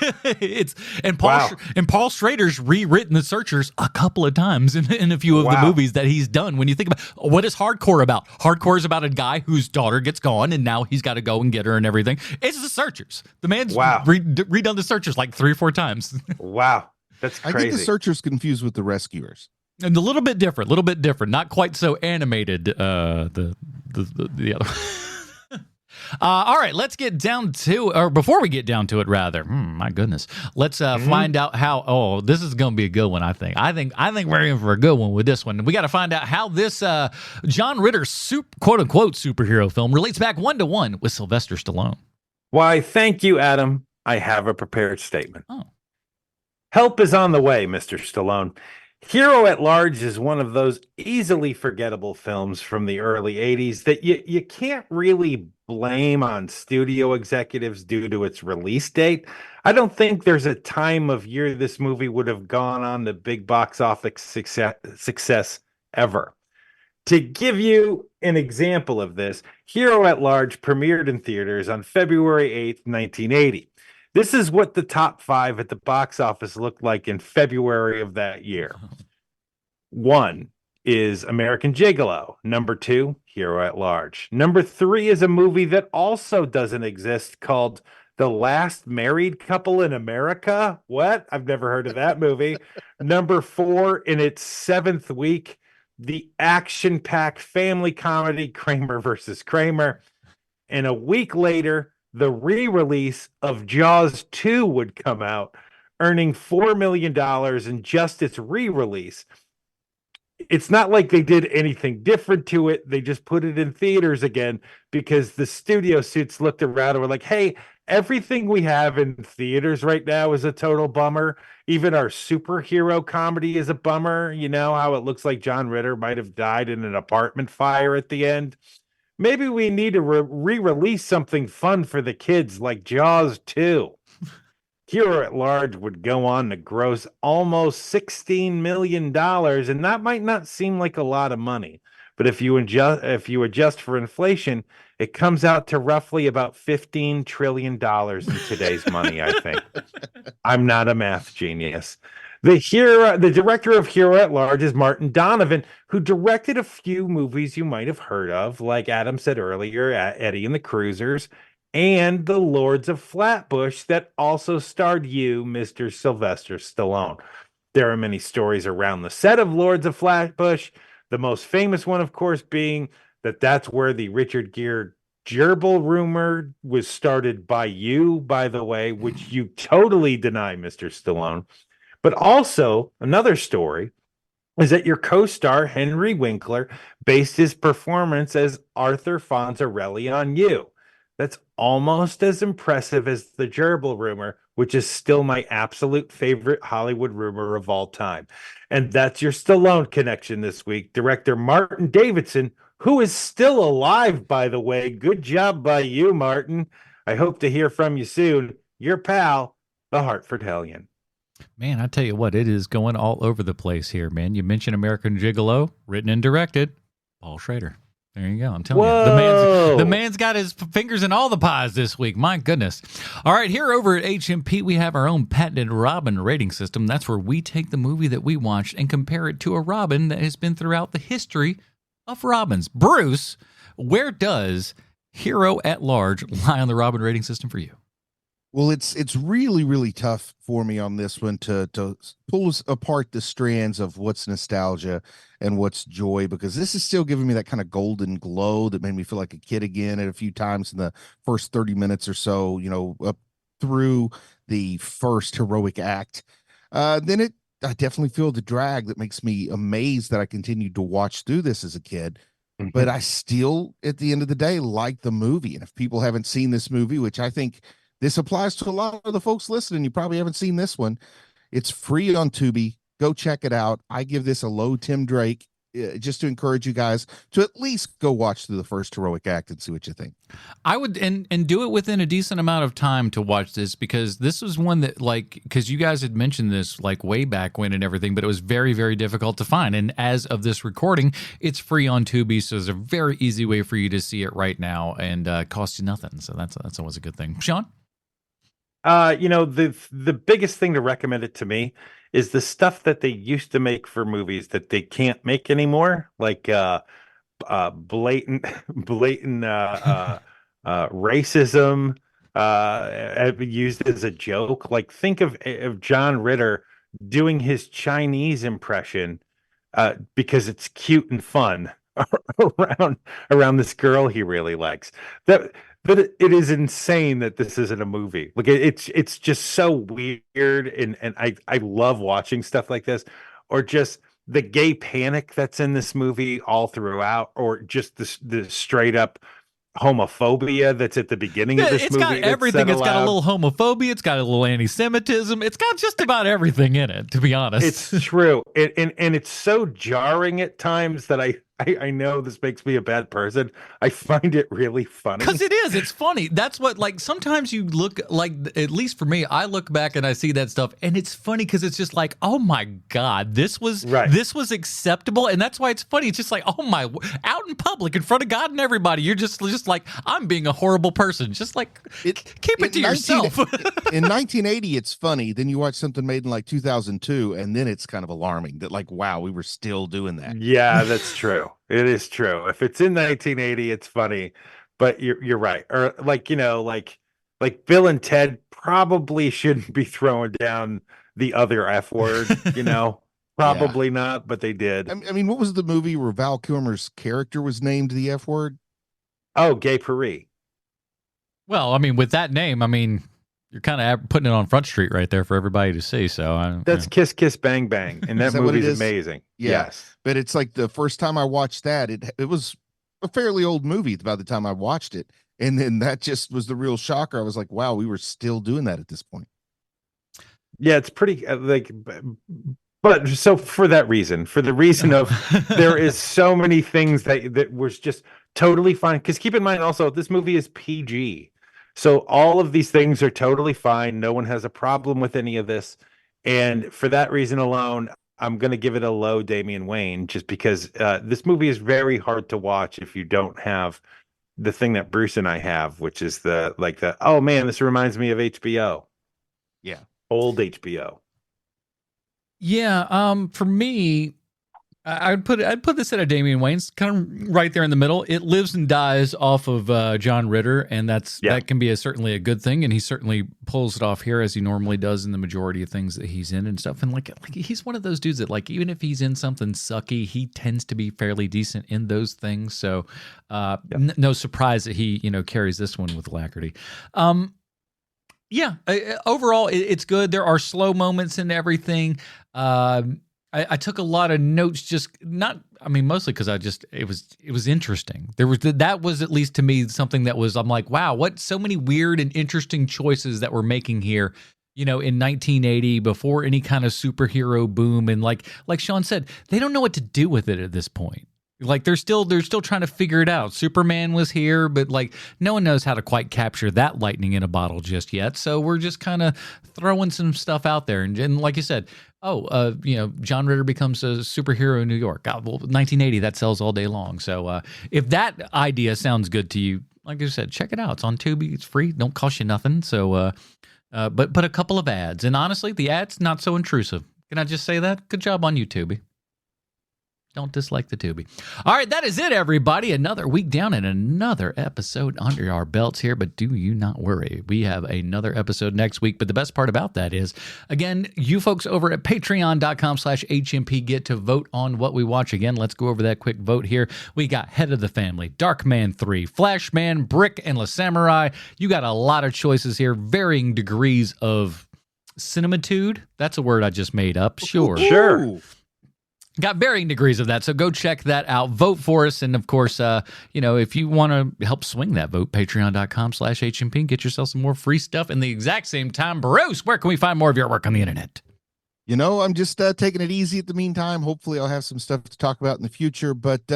Paul Schrader's rewritten The Searchers a couple of times in a few of the movies that he's done. When you think about, what is Hardcore about? Hardcore is about a guy whose daughter gets gone and now he's got to go and get her and everything. It's The Searchers. The man's redone The Searchers like 3 or 4 times. Wow. That's crazy. I get The Searchers confused with The Rescuers. And a little bit different. Not quite so animated, the other all right, let's get down to, or before we get down to it, rather, my goodness, let's find out how. Oh, this is going to be a good one. I think we're in for a good one with this one. We got to find out how this John Ritter quote unquote superhero film relates back 1-to-1 with Sylvester Stallone. Why, thank you, Adam. I have a prepared statement. Oh, help is on the way, Mr. Stallone. Hero at Large is one of those easily forgettable films from the early 80s that you can't really blame on studio executives due to its release date. I don't think there's a time of year this movie would have gone on the big box office success ever. To give you an example of this, Hero at Large premiered in theaters on February 8th, 1980. This is what the top 5 at the box office looked like in February of that year. 1 is American Gigolo. Number 2, Hero at Large. Number 3 is a movie that also doesn't exist called The Last Married Couple in America. What? I've never heard of that movie. Number 4 in its 7th week, the action-packed family comedy Kramer versus Kramer. And a week later, the re-release of Jaws 2 would come out, earning $4 million in just its re-release. It's not like they did anything different to it. They just put it in theaters again because the studio suits looked around and were like, hey, everything we have in theaters right now is a total bummer. Even our superhero comedy is a bummer. You know how it looks like John Ritter might have died in an apartment fire at the end? Maybe we need to re-release something fun for the kids like Jaws 2. Hero at Large would go on to gross almost $16 million, and that might not seem like a lot of money. But if you adjust for inflation, it comes out to roughly about $15 trillion in today's money, I think. I'm not a math genius. The director of Hero at Large is Martin Donovan, who directed a few movies you might have heard of, like Adam said earlier, Eddie and the Cruisers, and The Lords of Flatbush, that also starred you, Mr. Sylvester Stallone. There are many stories around the set of Lords of Flatbush, the most famous one, of course, being that that's where the Richard Gere gerbil rumor was started by you, by the way, which you totally deny, Mr. Stallone. But also, another story is that your co-star, Henry Winkler, based his performance as Arthur Fonzarelli on you. That's almost as impressive as the gerbil rumor, which is still my absolute favorite Hollywood rumor of all time. And that's your Stallone connection this week. Director Martin Davidson, who is still alive, by the way. Good job by you, Martin. I hope to hear from you soon. Your pal, the Hartford Hellion. Man, I tell you what, it is going all over the place here, man. You mentioned American Gigolo, written and directed, Paul Schrader. There you go. I'm telling you, the man's got his fingers in all the pies this week. My goodness. All right, here over at HMP, we have our own patented Robin rating system. That's where we take the movie that we watched and compare it to a Robin that has been throughout the history of Robins. Bruce, where does Hero at Large lie on the Robin rating system for you? Well, it's really, really tough for me on this one to pull apart the strands of what's nostalgia and what's joy, because this is still giving me that kind of golden glow that made me feel like a kid again at a few times in the first 30 minutes or so, up through the first heroic act. Then I definitely feel the drag that makes me amazed that I continued to watch through this as a kid. But I still, at the end of the day, like the movie. And if people haven't seen this movie, which I think this applies to a lot of the folks listening, you probably haven't seen this one. It's free on Tubi. Go check it out. I give this a low Tim Drake, just to encourage you guys to at least go watch through the first heroic act and see what you think. I would and do it within a decent amount of time to watch this, because this was one that, because you guys had mentioned this way back when and everything, but it was very, very difficult to find. And as of this recording, it's free on Tubi, so there's a very easy way for you to see it right now, and costs you nothing. So that's always a good thing. Sean? The biggest thing to recommend it to me is the stuff that they used to make for movies that they can't make anymore, like blatant racism used as a joke. Like, think of John Ritter doing his Chinese impression because it's cute and fun around this girl he really likes. But it is insane that this isn't a movie. Like, it's just so weird, and I love watching stuff like this, or just the gay panic that's in this movie all throughout, or just the straight up homophobia that's at the beginning of this movie. It's got everything. It's got a little homophobia. It's got a little anti-Semitism. It's got just about everything in it, to be honest. It's true. And it's so jarring at times that I know this makes me a bad person. I find it really funny. Because it is. It's funny. That's what, sometimes you look, at least for me, I look back and I see that stuff, and it's funny because it's just oh my God, this was acceptable. And that's why it's funny. It's just oh my, out in public in front of God and everybody, you're just I'm being a horrible person. Just keep it to yourself. In 1980, it's funny. Then you watch something made in 2002, and then it's kind of alarming that wow, we were still doing that. Yeah, that's true. It is true. If it's in 1980, it's funny, but you're right. Or like like Bill and Ted probably shouldn't be throwing down the other F word, Yeah. probably not, but they did. I mean, what was the movie where Val Kilmer's character was named the F word? Oh, Gay Paris. Well, I mean, with that name, I mean, you're kind of putting it on Front Street right there for everybody to see. So That's Kiss Kiss Bang Bang, and Is that that what it movie's is? amazing. Yeah. Yes. But it's like the first time I watched that, it was a fairly old movie by the time I watched it. And then that just was the real shocker. I was like, wow, we were still doing that at this point. Yeah, it's pretty but so for the reason of there is so many things that was just totally fine. Because keep in mind also, this movie is PG. So all of these things are totally fine. No one has a problem with any of this. And for that reason alone, I'm going to give it a low Damian Wayne, just because this movie is very hard to watch if you don't have the thing that Bruce and I have, which is oh man, this reminds me of HBO. Yeah. Old HBO. Yeah, for me, I'd put this at a Damian Wayne's kind of right there in the middle. It lives and dies off of John Ritter, and that can be certainly a good thing, and he certainly pulls it off here as he normally does in the majority of things that he's in and stuff. And like he's one of those dudes that even if he's in something sucky, he tends to be fairly decent in those things. So no surprise that he carries this one with alacrity. Yeah, overall, it's good. There are slow moments and everything. I took a lot of notes, mostly because it was interesting. That was at least to me something that was, I'm like, wow, what so many weird and interesting choices that we're making here, in 1980 before any kind of superhero boom. And like Sean said, they don't know what to do with it at this point. Like they're still trying to figure it out. Superman was here, but like no one knows how to quite capture that lightning in a bottle just yet. So we're just kind of throwing some stuff out there. And like you said, John Ritter becomes a superhero in New York. God, well, 1980, that sells all day long. So if that idea sounds good to you, like I said, check it out. It's on Tubi. It's free. Don't cost you nothing. So, but a couple of ads. And honestly, the ads not so intrusive. Can I just say that? Good job on you, Tubi. Don't dislike the Tubi. All right, that is it, everybody. Another week down and another episode under our belts here, but do you not worry. We have another episode next week, but the best part about that is, again, you folks over at patreon.com/HMP get to vote on what we watch. Again, let's go over that quick vote here. We got Head of the Family, Darkman 3, Flashman, Brick, and La Samurai. You got a lot of choices here, varying degrees of cinematude. That's a word I just made up. Sure. Sure. Got varying degrees of that, so go check that out. Vote for us, and of course, if you want to help swing that vote, patreon.com/HMP, and get yourself some more free stuff in the exact same time. Bruce, where can we find more of your work on the internet? I'm just taking it easy at the meantime. Hopefully, I'll have some stuff to talk about in the future, but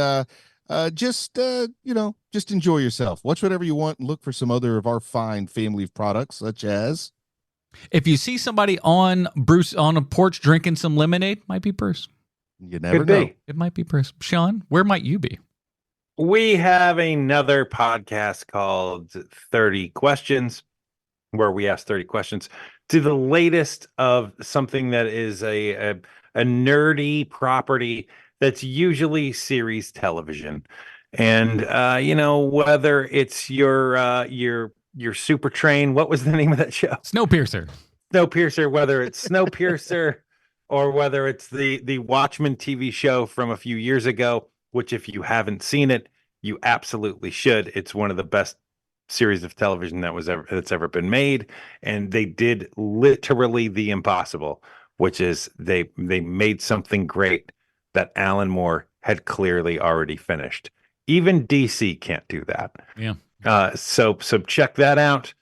just enjoy yourself. Watch whatever you want and look for some other of our fine family of products, such as... If you see somebody on a porch drinking some lemonade, might be Bruce. You never know. It might be Bruce. Sean, where might you be? We have another podcast called 30 Questions, where we ask 30 questions to the latest of something that is a nerdy property that's usually series television. And whether it's your super train, what was the name of that show? Snowpiercer, whether it's Snowpiercer or whether it's the Watchmen TV show from a few years ago, which if you haven't seen it, you absolutely should. It's one of the best series of television that's ever been made. And they did literally the impossible, which is they made something great that Alan Moore had clearly already finished. Even DC can't do that. Yeah. So check that out.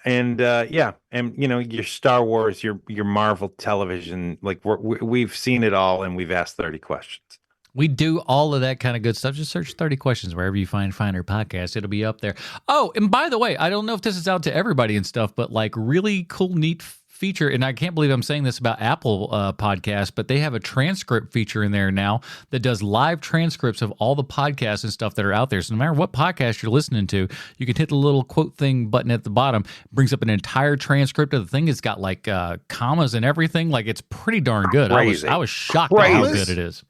And your Star Wars, your Marvel television, like we've seen it all, and we've asked 30 questions. We do all of that kind of good stuff. Just search 30 Questions wherever you find Finer Podcast. It'll be up there. Oh, and by the way, I don't know if this is out to everybody and stuff, but like really cool, neat feature, and I can't believe I'm saying this about Apple podcasts, but they have a transcript feature in there now that does live transcripts of all the podcasts and stuff that are out there. So no matter what podcast you're listening to, you can hit the little quote thing button at the bottom. It brings up an entire transcript of the thing. It's got like commas and everything. Like it's pretty darn good. I was shocked at how good it is.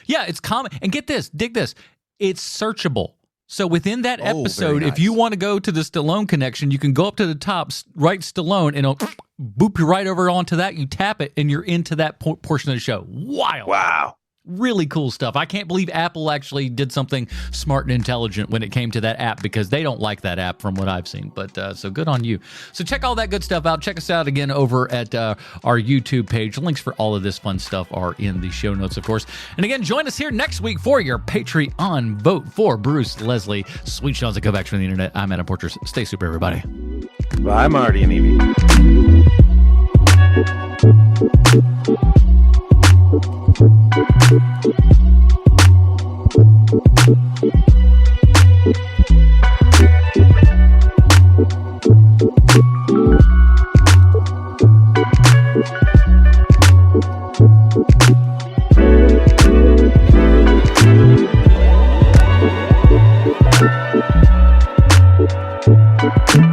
Yeah, it's common. And get this, dig this. It's searchable. So within that Oh, episode, very if you nice. want to go to the Stallone connection, you can go up to the top, write Stallone, and it'll boop you right over onto that. You tap it, and you're into that portion of the show. Wild. Wow. Really cool stuff. I can't believe Apple actually did something smart and intelligent when it came to that app, because they don't like that app from what I've seen. But so good on you. So check all that good stuff out. Check us out again over at our YouTube page. Links for all of this fun stuff are in the show notes, of course. And again, join us here next week for your Patreon vote for Bruce Leslie. Sweet shows that go back from the internet. I'm Adam Porter. Stay super, everybody. Well, I'm Marty and Evie. Thank you.